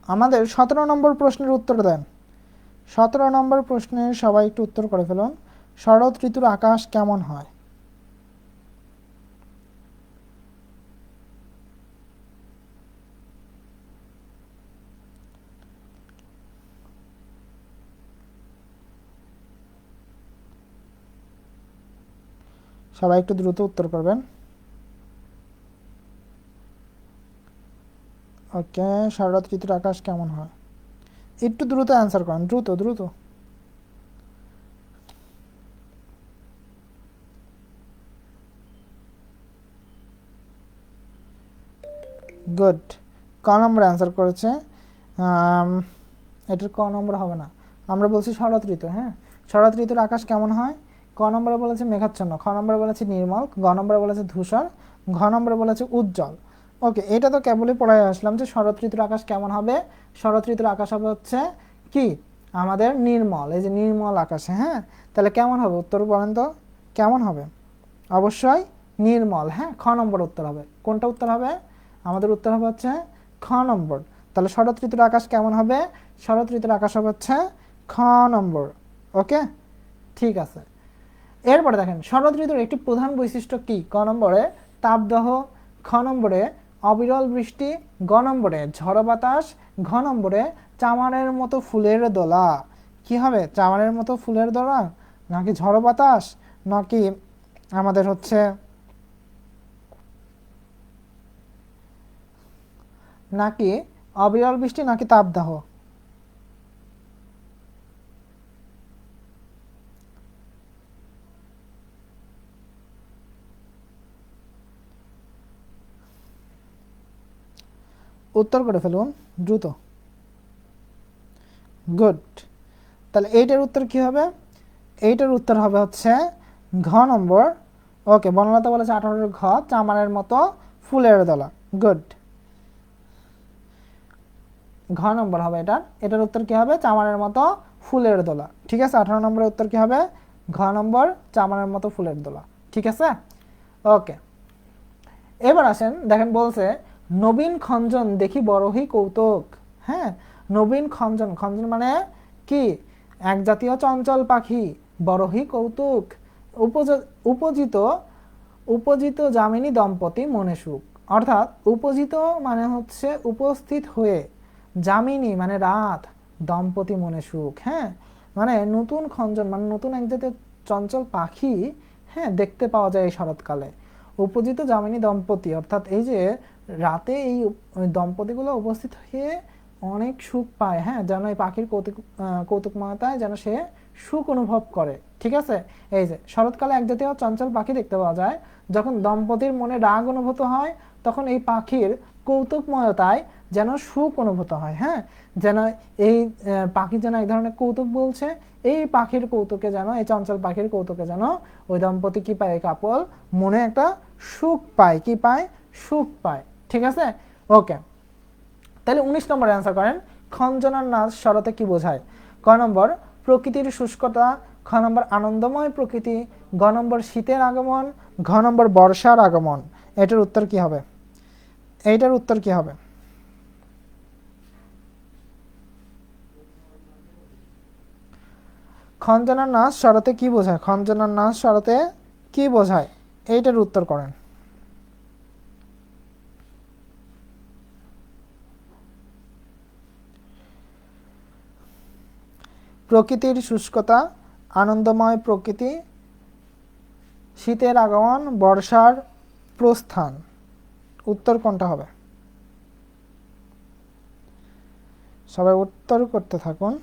আমাদের 17 নম্বর প্রশ্নের উত্তর দেন। 17 নম্বর প্রশ্নে সবাই একটু উত্তর করে ফেলুন। শরৎ ঋতুর আকাশ কেমন হয়? সবাই একটু দ্রুত উত্তর করবেন। ওকে, শরৎ ঋতুর আকাশ কেমন হয়? একটু দ্রুত অ্যান্সার করেন, দ্রুত দ্রুত। গুড, ক নম্বর অ্যান্সার করেছে। এটার ক নম্বর হবে না, আমরা বলছি শরৎ ঋতু। হ্যাঁ, শরৎ ঋতুর আকাশ কেমন হয়? ক নম্বরে বলেছে মেঘাচ্ছন্ন, খ নম্বরে বলেছে নির্মল, গ নম্বরে বলেছে ধূসর, ঘ নম্বরে বলেছে উজ্জ্বল। ওকে, এটা তো কেবলই পড়ে আসলাম যে শরৎ ঋতুর আকাশ কেমন হবে। শরৎ ঋতুর আকাশ হবে হচ্ছে কি আমাদের নির্মল, এই যে নির্মল আকাশে। হ্যাঁ, তাহলে কেমন হবে? উত্তর বলেন তো কেমন হবে? অবশ্যই নির্মল। হ্যাঁ, খ নম্বর উত্তর হবে। কোনটা উত্তর হবে? আমাদের উত্তর হবে হচ্ছে খ নম্বর। তাহলে শরৎ ঋতুর আকাশ কেমন হবে? শরৎ ঋতুর আকাশ হবে হচ্ছে খ নম্বর। ওকে, ঠিক আছে। এরপরে দেখেন শরৎ ঋতুর একটি প্রধান বৈশিষ্ট্য কি? ক নম্বরে তাপদাহ, খ নম্বরে অবিরল বৃষ্টি, গ নম্বরে ঝড়ো বাতাস, ঘ নম্বরে চামারের মতো ফুলের দোলা। কি হবে? চামারের মতো ফুলের দোলা, নাকি ঝড়ো বাতাস, নাকি আমাদের হচ্ছে নাকি অবিরল বৃষ্টি, নাকি তাপদাহ? উত্তর করে ফেলুন দ্রুত। গুড, তাহলে এইটার উত্তর কি হবে? এইটার উত্তর হবে হচ্ছে ঘ নম্বর। ওকে, বনলতা বলেছে 18 ঘ, চামারের মতো ফুলের দলা। গুড, ঘ নম্বর হবে এটার। এটার উত্তর কি হবে? চামারের মতো ফুলের দোলা। ঠিক আছে, 18 নম্বরের উত্তর কি হবে? ঘ নম্বর, চামারের মতো ফুলের দোলা। ঠিক আছে, ওকে। এবার আসেন, দেখেন বলছে নবীন খঞ্জন দেখি বড়হি কৌতুক। হ্যাঁ, নবীন খঞ্জন, খঞ্জন মানে কি? এক জাতীয় চঞ্চল পাখি। বড়হি কৌতুক, উপজিত উপজিত যামিনী দম্পতি মনে সুখ, অর্থাৎ উপজিত মানে হচ্ছে উপস্থিত হয়ে, যামিনী মানে রাত, দম্পতি মনে সুখ। হ্যাঁ, মানে নতুন খঞ্জন মানে নতুন এক জাতীয় চঞ্চল পাখি, হ্যাঁ, দেখতে পাওয়া যায় এই শরৎকালে। উপজিত যামিনী দম্পতি, অর্থাৎ এই যে রাতে এই দম্পতিগুলো উপস্থিত হয়ে অনেক সুখ পায়। হ্যাঁ, যেন এই পাখির কৌতুকময়তায় যেন সে সুখ অনুভব করে। ঠিক আছে, এই যে শরৎকালে এক জাতীয় চঞ্চল পাখি দেখতে পাওয়া যায়। যখন দম্পতির মনে রাগ অনুভূত হয়, তখন এই পাখির কৌতুকময়তায় যেন সুখ অনুভূত হয়। হ্যাঁ, যেন এই পাখি যেন এক ধরনের কৌতুক বলছে, এই পাখির কৌতুকে যেন, এই চঞ্চল পাখির কৌতুকে যেন ওই দম্পতি কি পায়? কাপল মনে একটা সুখ পায়। কি পায়? সুখ পায়। ঠিক আছে, ওকে। তাহলে 19 নম্বরে অ্যান্সার করেন, খঞ্জনার নাচ শরতে কি বোঝায়? ক নম্বর প্রকৃতির শুষ্কতা, খ নম্বর আনন্দময় প্রকৃতি, গ নম্বর শীতের আগমন, ঘ নম্বর বর্ষার আগমন। এটার উত্তর কি হবে? এইটার উত্তর কি হবে? খঞ্জনার নাচ শরতে কি বোঝায়? খঞ্জনার নাচ শরতে কি বোঝায়? এইটার উত্তর করেন। প্রকৃতির শুষ্কতা, আনন্দময় প্রকৃতি, শীতের আগমন, বর্ষার প্রস্থান। উত্তর কোনটা হবে? সবাই উত্তর করতে থাকুন।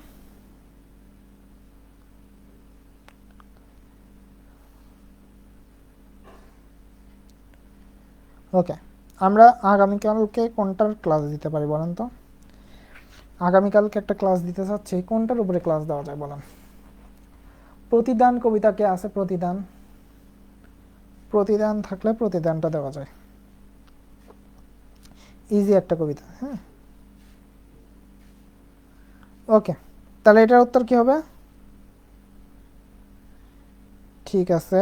ওকে, আমরা আগামীকালকে কোনটার ক্লাস দিতে পারি বলেন তো? আগামীকালকে একটা ক্লাস দিতে চাচ্ছি, কোনটার উপরে ক্লাস দেওয়া যায় বলেন? প্রতিদান কবিতা কে আছে? প্রতিদান, প্রতিদান থাকলে প্রতিদানটা দেওয়া যায়। ইজি একটা কবিতা। হ্যাঁ, ওকে, তাহলে এটার উত্তর কি হবে? ঠিক আছে,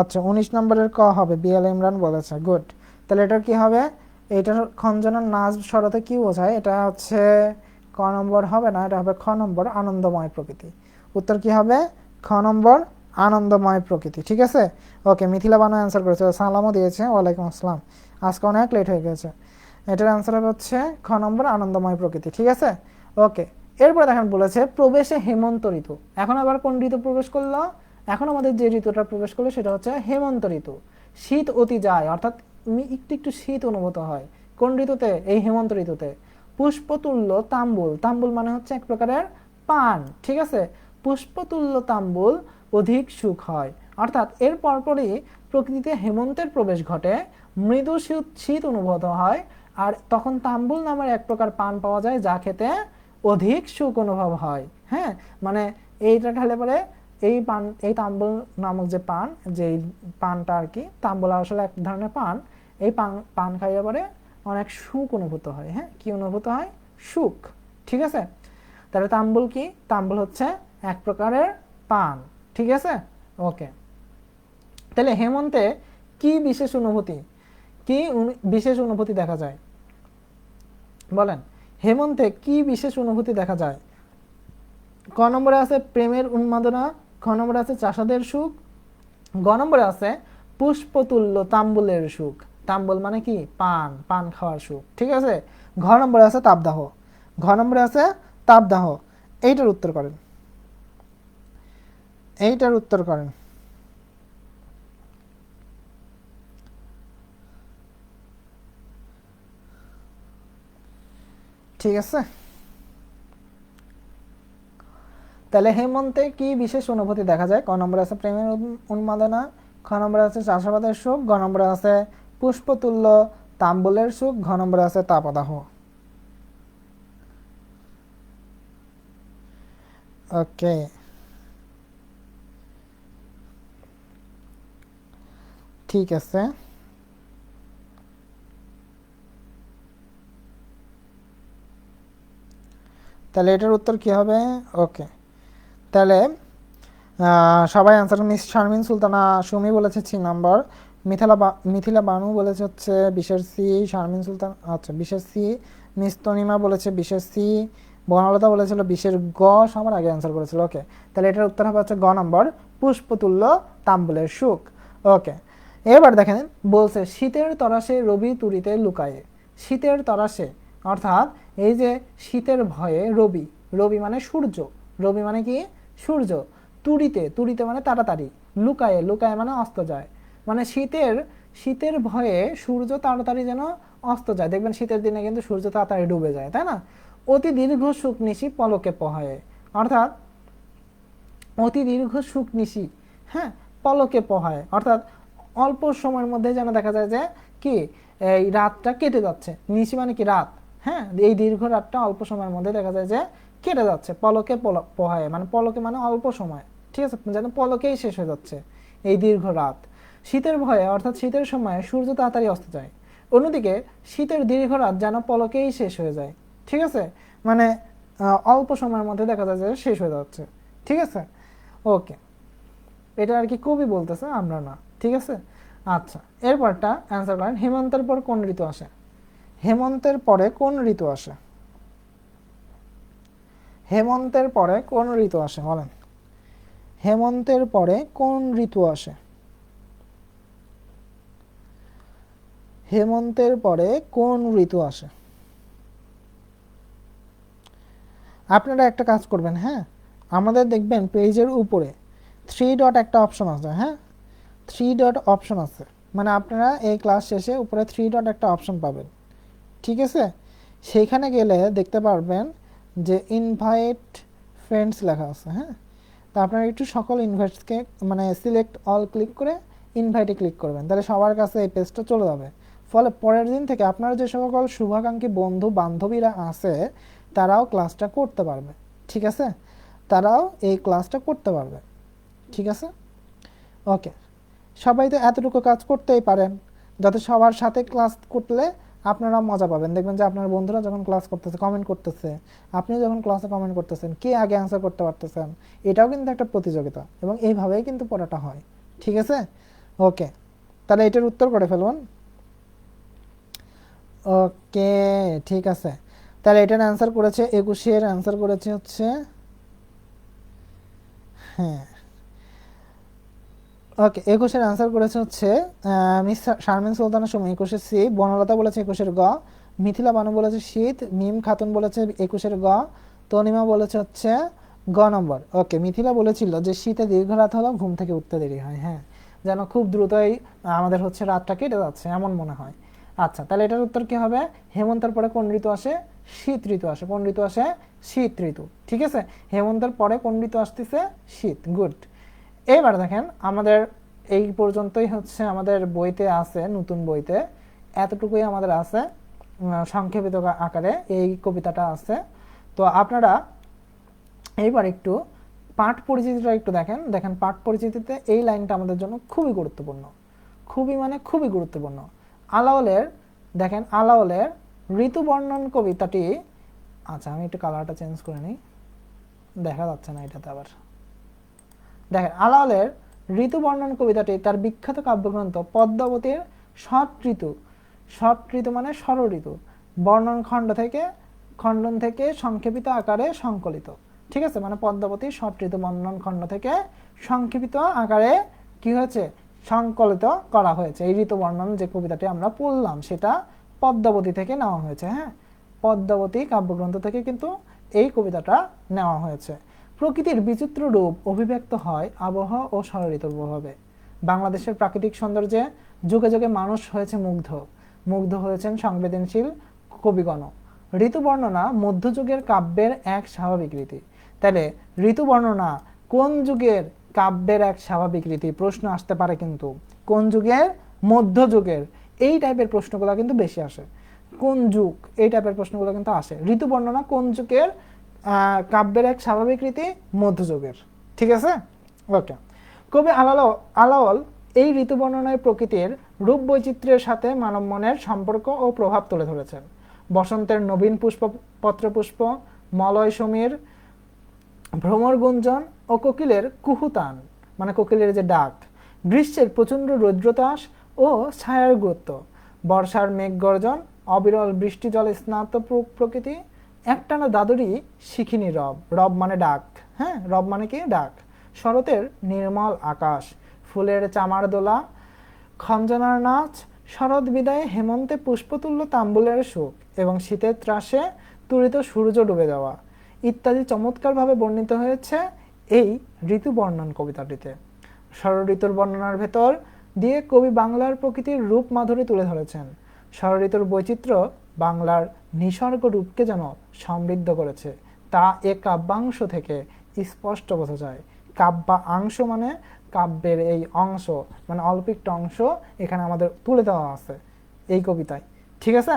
আচ্ছা 19 নম্বরের ক হবে, বিএল ইমরান বলেছে, গুড। তাহলে এটার কি হবে? এটার খঞ্জনার নাচ শরতে কি বোঝায়? এটা হচ্ছে ক নম্বর হবে না, এটা হবে খ নম্বর, আনন্দময় প্রকৃতি। উত্তর কি হবে? খ নম্বর, আনন্দময় প্রকৃতি। ঠিক আছে, ওকে। মিথিলা বানু অ্যান্সার করেছে, সালামও দিয়েছে, ওয়ালাইকুম আসসালাম। আজকে অনেক লেট হয়ে গেছে। এটার অ্যান্সার হবে হচ্ছে খ নম্বর, আনন্দময় প্রকৃতি। ঠিক আছে, ওকে। এরপরে দেখেন বলেছে প্রবেশে হেমন্ত ঋতু। এখন আবার কোন ঋতু প্রবেশ করলো? এখন আমাদের যে ঋতুটা প্রবেশ করলো সেটা হচ্ছে হেমন্ত ঋতু। শীত অতি যায়, অর্থাৎ একটু একটু শীত অনুভূত হয়। কোন ঋতুতে? এই হেমন্ত ঋতুতে। পুষ্পতুল্য তাম্বুল, তাম্বুল মানে হচ্ছে এক প্রকারের পান। ঠিক আছে, পুষ্পতুল্য তাম্বুল অধিক সুখ হয়, অর্থাৎ এর পরপরই প্রকৃতিতে হেমন্তের প্রবেশ ঘটে, মৃদু শীত অনুভূত হয়, আর তখন তাম্বুল নামের এক প্রকার পান পাওয়া যায় যা খেতে অধিক সুখ অনুভব হয়। হ্যাঁ, মানে এইটা খেলে পরে এই পান, এই তাম্বুল নামক যে পান, যে পানটা আর কি, তাম্বুল আসলে এক ধরনের পান, এই পান খাইয়ে পরে অনেক সুখ অনুভূত হয়। হ্যাঁ, কি অনুভূত হয়? সুখ। ঠিক আছে, তাহলে তাম্বুল কি? তাম্বুল হচ্ছে এক প্রকারের পান। ঠিক আছে, ওকে। তাহলে হেমন্তে কি বিশেষ অনুভূতি, কি বিশেষ অনুভূতি দেখা যায় বলেন? হেমন্তে কি বিশেষ অনুভূতি দেখা যায়? ক নম্বরে আছে প্রেমের উন্মাদনা, খ নম্বরে আছে চাষাদের সুখ, গ নম্বরে আছে পুষ্পতুল্য তাম্বুলের সুখ। তাম্বুল মানে কি? পান, পান খাওয়ার সুখ। ঠিক আছে, ঘ নম্বরে আছে তাপদাহ, ঘ নম্বরে আছে তাপদাহ। এইটার উত্তর করেন, এইটার উত্তর করেন। ঠিক আছে, তাহলে হেমন্তে কি বিশেষ অনুভূতি দেখা যায়? ক নম্বরে আছে প্রেমের উন্মাদনা, খ নম্বরে আছে চাষাবাদের সুখ, গ নম্বরে আছে পুষ্পতুল্য তাম্বুলের সুখ, ঘ নম্বরে আছে তাপদাহ। ওকে, ঠিক আছে। তাহলে এটার উত্তর কি হবে? ওকে, তাহলে সবাই অ্যান্সার। মিস শারমিন সুলতানা সুমি বলেছে 6 নম্বর, মিথিলা বানু বলেছে হচ্ছে বিশেষ সি, শারমিন সুলতান আচ্ছা বিশেষ সি, মিস তনিমা বলেছে বিশেষ সি, বনলতা বলেছিল বিশেষ গ, সবার আগে অ্যান্সার করেছিল। ওকে, তাহলে এটার উত্তর হবে হচ্ছে গ নম্বর, পুষ্পতুল্য তাম্বুলের সুখ। ওকে, এবার দেখেন বলছে শীতের তরাসে রবি তুরিতে লুকায়ে। শীতের তরাসে অর্থাৎ এই যে শীতের ভয়ে রবি, রবি মানে সূর্য, রবি মানে কি? সূর্য। তুরিতে, তুরিতে মানে তাড়াতাড়ি, লুকায়ে, লুকায়ে মানে অস্ত যায়। মানে শীতের, শীতের ভয়ে সূর্য তাড়াতাড়ি যেন অস্ত যায়। দেখবেন শীতের দিনে কিন্তু সূর্য তাড়াতাড়ি ডুবে যায়, তাই না? অতি দীর্ঘ সুখ নিশি পলকে পহায়ে, অর্থাৎ অতি দীর্ঘ সুখ নিশি, হ্যাঁ, পলকে পহায়, অর্থাৎ অল্প সময়ের মধ্যে যেন দেখা যায় যে কি এই রাতটা কেটে যাচ্ছে। নিশি মানে কি? রাত। হ্যাঁ, এই দীর্ঘ রাতটা অল্প সময়ের মধ্যে দেখা যায় যে কেটে যাচ্ছে। পলকে পোহায় মানে পলকে মানে অল্প সময়। ঠিক আছে, যেন পলকেই শেষ হয়ে যাচ্ছে এই দীর্ঘ রাত। শীতের ভয়ে অর্থাৎ শীতের সময় সূর্য তাড়াতাড়ি অস্ত যায়, অন্যদিকে শীতের দীর্ঘ রাত যেন পলকেই শেষ হয়ে যায়। ঠিক আছে, মানে অল্প সময়ের মধ্যে দেখা যায় যে শেষ হয়ে যাচ্ছে। ঠিক আছে, ওকে, এটা আর কি কবি বলতেছে, আমরা না। ঠিক আছে, আচ্ছা, এরপরটা অ্যান্সার করেন। হেমন্তের পর কোন ঋতু আসে? হেমন্তের পরে কোন ঋতু আসে? হেমন্তের পরে কোন ঋতু আসে বলেন? হেমন্তের পরে কোন ঋতু আসে? হেমন্তের পরে কোন ঋতু আসে? আপনারা একটা কাজ করবেন, হ্যাঁ, আমাদের দেখবেন পেজের উপরে 3 ডট একটা অপশন আছে, হ্যাঁ, 3 ডট অপশন আছে, মানে আপনারা এই ক্লাস শেষে উপরে 3 ডট একটা অপশন পাবেন। ঠিক আছে, সেইখানে গেলে দেখতে পারবেন যে ইনভাইট ফ্রেন্ডস লেখা আছে, হ্যাঁ, তো আপনারা একটু সকল ইনভাইটসকে মানে সিলেক্ট অল ক্লিক করে ইনভাইটে ক্লিক করবেন, তাহলে সবার কাছে এই পেজটা চলে যাবে। ফলে পরের দিন থেকে আপনার যে সকল শুভাকাঙ্ক্ষী বন্ধু বান্ধবীরা আছে তারাও ক্লাসটা করতে পারবে। ঠিক আছে, তারাও এই ক্লাসটা করতে পারবে। ঠিক আছে, ওকে, সবাই তো এতটুকু কাজ করতেই পারেন, যাতে সবার সাথে ক্লাস করলে আপনারা মজা পাবেন। দেখবেন যে আপনার বন্ধুরা যখন ক্লাস করতেছে কমেন্ট করতেছে, আপনি যখন ক্লাসে কমেন্ট করতেছেন, কে আগে অ্যান্সার করতে পারতেছেন, এটাও কিন্তু একটা প্রতিযোগিতা, এবং এইভাবেই কিন্তু পড়াটা হয়। ঠিক আছে, ওকে, তাহলে এটার উত্তর করে ফেলুন। ওকে, ঠিক আছে, তাহলে এটার অ্যান্সার করেছে 21-এর অ্যান্সার করেছে হচ্ছে, হ্যাঁ, ওকে, 21-এর আনসার করেছে হচ্ছে মিস শারমিন সুলতানা সুমি, 21-এর সি। বনলতা বলেছে 21-এর গ। মিথিলা বানু বলেছে শীত। মিম খাতুন বলেছে 21-এর গ। তনিমা বলেছে হচ্ছে গ নম্বর। ওকে, মিথিলা বলেছিল যে শীতে দীর্ঘ রাত হলো ঘুম থেকে উঠতে দেরি হয়, হ্যাঁ, যেন খুব দ্রুতই আমাদের হচ্ছে রাতটা কেটে যাচ্ছে এমন মনে হয়। আচ্ছা, তাহলে এটার উত্তর কি হবে? হেমন্তের পরে কোন ঋতু আসে? শীত ঋতু আসে। কোন ঋতু আসে? শীত ঋতু। ঠিক আছে, হেমন্তের পরে কোন ঋতু আসতেছে? শীত। গুড। এবার দেখেন, আমাদের এই পর্যন্তই হচ্ছে আমাদের বইতে আছে, নতুন বইতে এতটুকুই আমাদের আছে সংক্ষেপিত আকারে এই কবিতাটা আছে। তো আপনারা এইবার একটু পাঠ পরিচিতিটা একটু দেখেন। দেখেন, পাঠ পরিচিতিতে এই লাইনটা আমাদের জন্য খুবই গুরুত্বপূর্ণ, খুবই মানে খুবই গুরুত্বপূর্ণ। আলাওলের, দেখেন আলাওলের ঋতু বর্ণন কবিতাটি, আচ্ছা আমি একটু কালারটা চেঞ্জ করে নিই, দেখা যাচ্ছে না এটাতে আবার। দেখেন, আলাওলের ঋতু বর্ণন কবিতাটি তার বিখ্যাত কাব্যগ্রন্থ পদ্মাবতীর ষট ঋতু, ষট ঋতু মানে ষড় ঋতু, বর্ণন খণ্ডন থেকে সংক্ষেপিত আকারে সংকলিত। ঠিক আছে, মানে পদ্মাবতীর ষট ঋতু বর্ণন খণ্ড থেকে সংক্ষেপিত আকারে কি হয়েছে? সংকলিত করা হয়েছে। এই ঋতু বর্ণন যে কবিতাটি আমরা পড়লাম সেটা পদ্মাবতী থেকে নেওয়া হয়েছে, হ্যাঁ, পদ্মাবতী কাব্যগ্রন্থ থেকে কিন্তু এই কবিতাটা নেওয়া হয়েছে। প্রকৃতির বিচিত্র রূপ অভিব্যক্ত হয় আবহাওয়া ও ষড় ঋতুর প্রভাবে। বাংলাদেশের প্রাকৃতিক সৌন্দর্যে যুগে যুগে মানুষ হয়েছে মুগ্ধ হয়েছেন সংবেদনশীল কবিগণ। ঋতু বর্ণনা মধ্যযুগের কাব্যের এক স্বাভাবিক রীতি। তাহলে ঋতু বর্ণনা কোন যুগের কাব্যের এক স্বাভাবিক রীতি? প্রশ্ন আসতে পারে কিন্তু কোন যুগের? মধ্যযুগের। এই টাইপের প্রশ্নগুলো কিন্তু বেশি আসে। কোন যুগ? এই টাইপের প্রশ্নগুলো কিন্তু আসে। ঋতু বর্ণনা কোন যুগের কাব্যের এক স্বাভাবিক রীতি? মধ্যযুগের। ঠিক আছে, ওকে। কবি আলাওল এই ঋতু বর্ণনায় প্রকৃতির রূপ বৈচিত্র্যের সাথে মানব মনের সম্পর্ক ও প্রভাব তুলে ধরেছেন। বসন্তের নবীন পত্রপুষ্প, মলয় সমীর ভ্রমর গুঞ্জন ও কোকিলের কুহুতান, মানে কোকিলের যে ডাক, গ্রীষ্মের প্রচণ্ড রৌদ্রতাস ও ছায়ার গুরুত্ব, বর্ষার মেঘ গর্জন, অবিরল বৃষ্টি জলে স্নাত প্রকৃতি, একটানা দাদুরি শিখিনি রব মানে ডাক, হ্যাঁ, রব মানে কি? ডাক, শরতের নির্মল আকাশ, ফুলের চামার দোলা, খঞ্জনার নাচ, শরৎ বিদায়ে হেমন্তে পুষ্পতুল্য তাম্বুলের সুখ এবং শীতের ত্রাসে তুরিত সূর্য ডুবে যাওয়া ইত্যাদি চমৎকারভাবে বর্ণিত হয়েছে এই ঋতু বর্ণন কবিতাটিতে। ষড় ঋতুর বর্ণনার ভেতর দিয়ে কবি বাংলার প্রকৃতির রূপ মাধুরী তুলে ধরেছেন। ষড় ঋতুর বৈচিত্র্য বাংলার নিসর্গ রূপকে যেন সমৃদ্ধ করেছে, তা এ কাব্যাংশ থেকে স্পষ্ট বোঝা যায়। কাব্যাংশ মানে কাব্যের এই অংশ, মানে অল্প একটু অংশ এখানে আমাদের তুলে দেওয়া আছে এই কবিতায়। ঠিক আছে,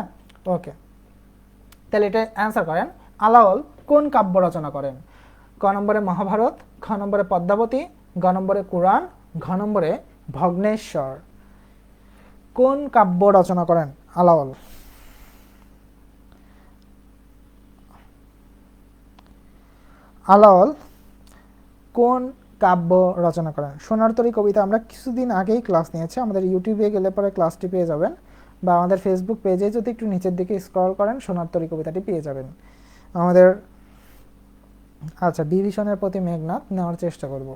ওকে, তাহলে এটা অ্যান্সার করেন। আলাওল কোন কাব্য রচনা করেন? ক নম্বরে মহাভারত, খ নম্বরে পদ্মাবতী, গ নম্বরে কুরআন, ঘ নম্বরে ভগ্নেশ্বর। কোন কাব্য রচনা করেন আলাওল? আলাওল কোন কাব্য রচনা করেন? সোনার তরী কবিতা আমরা কিছুদিন আগেই ক্লাস নিয়েছি, আমাদের ইউটিউবে গেলে পরে ক্লাসটি পেয়ে যাবেন, বা আমাদের ফেসবুক পেজে যদি একটু নিচের দিকে স্ক্রল করেন সোনার তরী কবিতাটি পেয়ে যাবেন আমাদের। আচ্ছা, বিভীষণের প্রতি মেঘনাদ নেওয়ার চেষ্টা করব।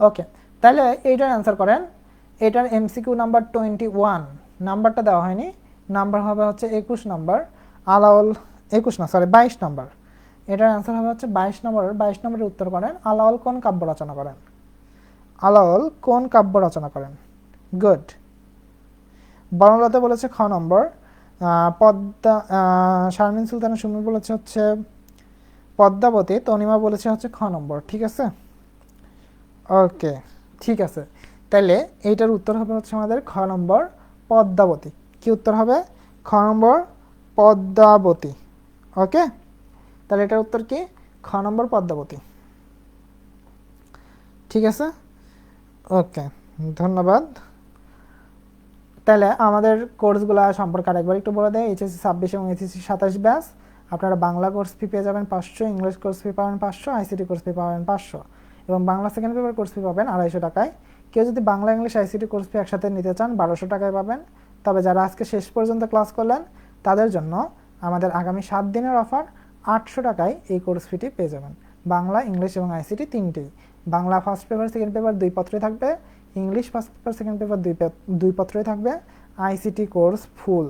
ওকে, তাহলে এইটার অ্যান্সার করেন। এটার এমসিকিউ নাম্বার 21, নাম্বারটা দেওয়া হয়নি, নাম্বার হবে হচ্ছে 21 নাম্বার। আলাওল 21 না, সরি 22 নাম্বার। এটার অ্যান্সার হবে হচ্ছে 22 নম্বরের। 22 নম্বরের উত্তর করেন, আলাওল কোন কাব্য রচনা করেন? আলাওল কোন কাব্য রচনা করেন? গুড। বনলতা বলেছে খ নম্বর, পদ্মা, শারমিন সুলতানা সুমি বলেছে হচ্ছে পদ্মাবতী, তনিমা বলেছে হচ্ছে খ নম্বর। ঠিক আছে, ওকে, ঠিক আছে। তাহলে এইটার উত্তর হবে হচ্ছে আমাদের খ নম্বর পদ্মাবতী। কি উত্তর হবে? খ নম্বর পদ্মাবতী। ওকে, তাহলে এটার উত্তর কি? খ নম্বর পদ্মাবতী। ঠিক আছে, ওকে, ধন্যবাদ। তাহলে আমাদের কোর্সগুলো সম্পর্কে আরেকবার একটু বলে দেয়। এইচএসসি 26 এবং এইচএসসি 27 ব্যাচ আপনারা বাংলা কোর্স ফি পেয়ে যাবেন 500, ইংলিশ কোর্স ফি পাবেন 500, আইসিটি কোর্স ফি পাবেন 500 এবং বাংলা সেকেন্ড পেপার কোর্স ফি পাবেন 250 টাকায়। কেউ যদি বাংলা ইংলিশ আইসিটি কোর্স ফি একসাথে নিতে চান 1200 টাকায় পাবেন। তবে যারা আজকে শেষ পর্যন্ত ক্লাস করলেন তাদের জন্য আমাদের আগামী 7 দিনের অফার 800 টাকায় এই কোর্স ফিটি পেয়ে যাবেন। বাংলা, ইংলিশ এবং আইসিটি তিনটেই। Bangla first paper second paper 2 পত্রই থাকবে, English first paper second paper 2 পত্রই থাকবে, আইসিটি কোর্স ফুল।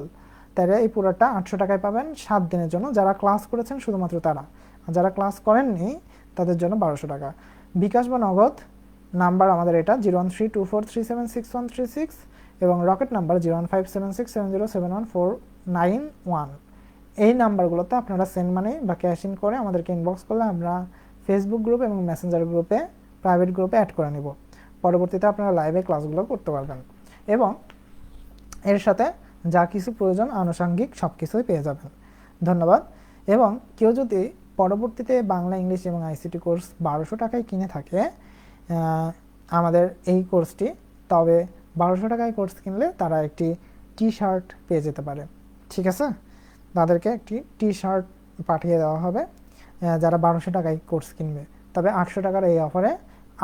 তাহলে এই পুরোটা 800 টাকায় পাবেন 7 দিনের জন্য। যারা ক্লাস করেছেন শুধুমাত্র তারা, যারা ক্লাস করেননি তাদের জন্য 1200 টাকা। বিকাশ বা নগদ নাম্বার আমাদের এটা 013243766136 এবং রকেট নাম্বার 015767071491। এই নাম্বারগুলোতে আপনারা সেন্ড মানি বা ক্যাশ ইন করে আমাদেরকে ইনবক্স করলে আমরা ফেসবুক গ্রুপ এবং মেসেঞ্জার গ্রুপে, প্রাইভেট গ্রুপে অ্যাড করে নিব। পরবর্তীতে আপনারা লাইভে ক্লাসগুলো করতে পারবেন এবং এর সাথে যা কিছু প্রয়োজন আনুষঙ্গিক সব কিছুই পেয়ে যাবেন। ধন্যবাদ। এবং কেউ যদি পরবর্তীতে বাংলা, ইংলিশ এবং আইসিটি কোর্স 1200 টাকায় কিনে থাকে আমাদের এই কোর্সটি, তবে 1200 টাকায় কোর্স কিনলে তারা একটি টি শার্ট পেয়ে যেতে পারে। ঠিক আছে, তাদেরকে একটি টি শার্ট পাঠিয়ে দেওয়া হবে যারা 1200 টাকায় কোর্স কিনবে। তবে 800 টাকার এই অফারে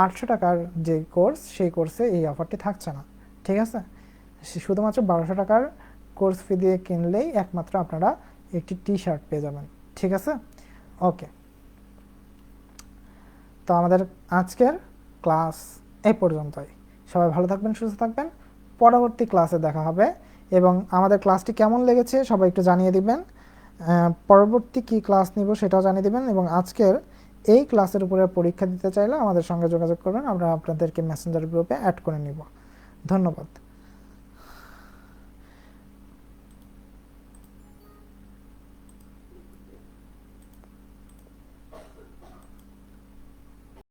800 টাকার যে কোর্স সেই কোর্সে এই অফারটি থাকছে না। ঠিক আছে, শুধুমাত্র 1200 টাকার কোর্স ফি দিয়ে কিনলেই একমাত্র আপনারা একটি টি শার্ট পেয়ে যাবেন। ঠিক আছে, ওকে। তো আমাদের আজকের ক্লাস এই পর্যন্তই। সবাই ভালো থাকবেন, সুস্থ থাকবেন। পরবর্তী ক্লাসে দেখা হবে এবং আমাদের ক্লাসটি কেমন লেগেছে সবাই একটু জানিয়ে দিবেন। পরবর্তী কি ক্লাস নিব সেটাও জানিয়ে দিবেন এবং আজকের এই ক্লাসের উপরে পরীক্ষা দিতে চাইলে আমাদের সঙ্গে যোগাযোগ করবেন, আমরা আপনাদেরকে মেসেঞ্জার গ্রুপে অ্যাড করে নিব। ধন্যবাদ।